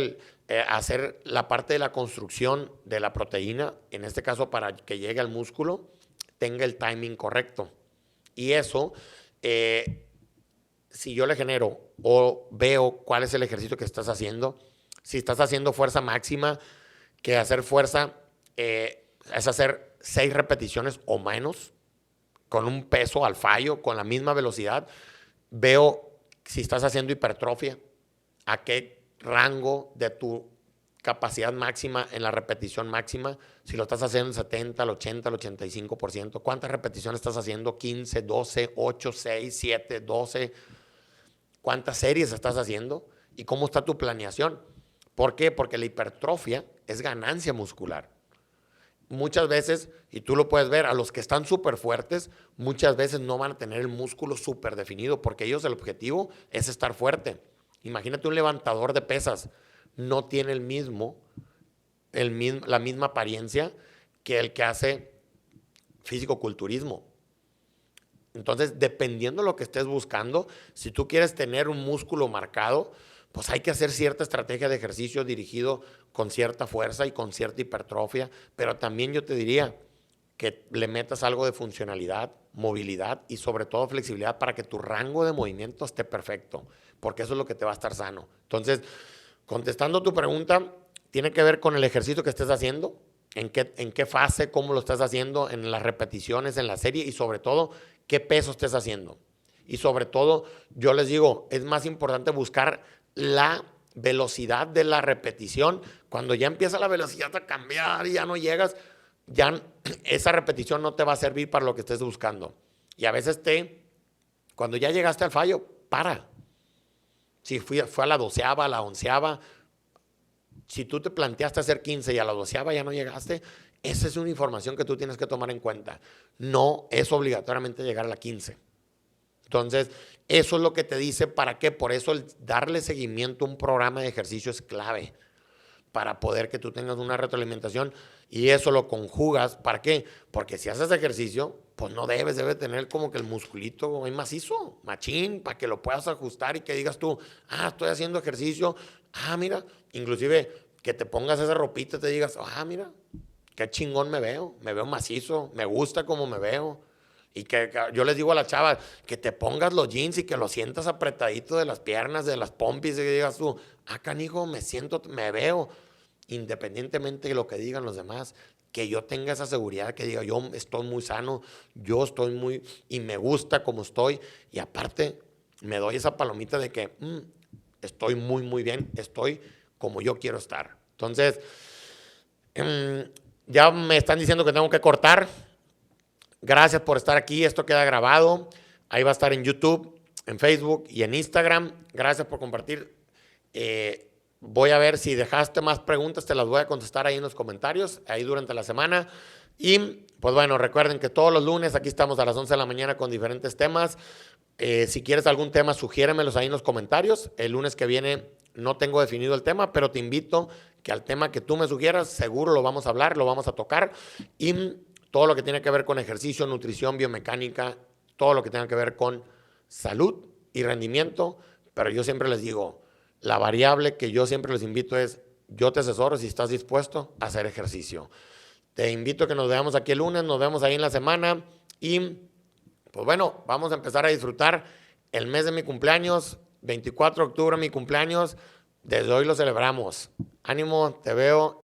hacer la parte de la construcción de la proteína, en este caso para que llegue al músculo, tenga el timing correcto. Y eso, si yo le genero o veo cuál es el ejercicio que estás haciendo, si estás haciendo fuerza máxima, que hacer fuerza es hacer 6 repeticiones o menos con un peso al fallo, con la misma velocidad. Veo si estás haciendo hipertrofia, a qué rango de tu capacidad máxima en la repetición máxima, si lo estás haciendo el 70, el 80, el 85%, ¿cuántas repeticiones estás haciendo? 15, 12, 8, 6, 7, 12, ¿cuántas series estás haciendo? ¿Y cómo está tu planeación? ¿Por qué? Porque la hipertrofia es ganancia muscular. Muchas veces, y tú lo puedes ver, a los que están súper fuertes, muchas veces no van a tener el músculo súper definido porque ellos el objetivo es estar fuerte. Imagínate un levantador de pesas, no tiene la misma apariencia que el que hace fisicoculturismo. Entonces, dependiendo de lo que estés buscando, si tú quieres tener un músculo marcado, pues hay que hacer cierta estrategia de ejercicio dirigido con cierta fuerza y con cierta hipertrofia, pero también yo te diría que le metas algo de funcionalidad, movilidad y sobre todo flexibilidad para que tu rango de movimiento esté perfecto, porque eso es lo que te va a estar sano. Entonces, contestando tu pregunta, tiene que ver con el ejercicio que estés haciendo, en qué fase, cómo lo estás haciendo, en las repeticiones, en la serie y sobre todo, qué peso estés haciendo. Y sobre todo, yo les digo, es más importante buscar la velocidad de la repetición. Cuando ya empieza la velocidad a cambiar y ya no llegas, ya esa repetición no te va a servir para lo que estés buscando. Y a veces cuando ya llegaste al fallo, para. Si fue a la 12ª, a la 11ª, si tú te planteaste hacer 15 y a la 12ª ya no llegaste, esa es una información que tú tienes que tomar en cuenta. No es obligatoriamente llegar a la 15. Entonces, eso es lo que te dice para qué. Por eso el darle seguimiento a un programa de ejercicio es clave para poder que tú tengas una retroalimentación y eso lo conjugas. ¿Para qué? Porque si haces ejercicio, pues no debe tener como que el musculito muy macizo, machín, para que lo puedas ajustar y que digas tú, estoy haciendo ejercicio, mira, inclusive que te pongas esa ropita y te digas, mira, qué chingón me veo macizo, me gusta cómo me veo. Y que yo les digo a la chava que te pongas los jeans y que lo sientas apretadito de las piernas, de las pompis, y que digas tú, canijo, me veo, independientemente de lo que digan los demás, que yo tenga esa seguridad, que diga, yo estoy muy sano, y me gusta como estoy, y aparte me doy esa palomita de que estoy muy, muy bien, estoy como yo quiero estar. Entonces, ya me están diciendo que tengo que cortar. Gracias por estar aquí. Esto queda grabado. Ahí va a estar en YouTube, en Facebook y en Instagram. Gracias por compartir. Voy a ver si dejaste más preguntas. Te las voy a contestar ahí en los comentarios, ahí durante la semana. Y pues bueno, recuerden que todos los lunes aquí estamos a las 11 de la mañana con diferentes temas. Si quieres algún tema, sugiéremelos ahí en los comentarios. El lunes que viene no tengo definido el tema, pero te invito que al tema que tú me sugieras, seguro lo vamos a hablar, lo vamos a tocar. Y todo lo que tiene que ver con ejercicio, nutrición, biomecánica, todo lo que tenga que ver con salud y rendimiento. Pero yo siempre les digo, la variable que yo siempre les invito es, yo te asesoro si estás dispuesto a hacer ejercicio. Te invito a que nos veamos aquí el lunes, nos vemos ahí en la semana y pues bueno, vamos a empezar a disfrutar el mes de mi cumpleaños, 24 de octubre mi cumpleaños, desde hoy lo celebramos. Ánimo, te veo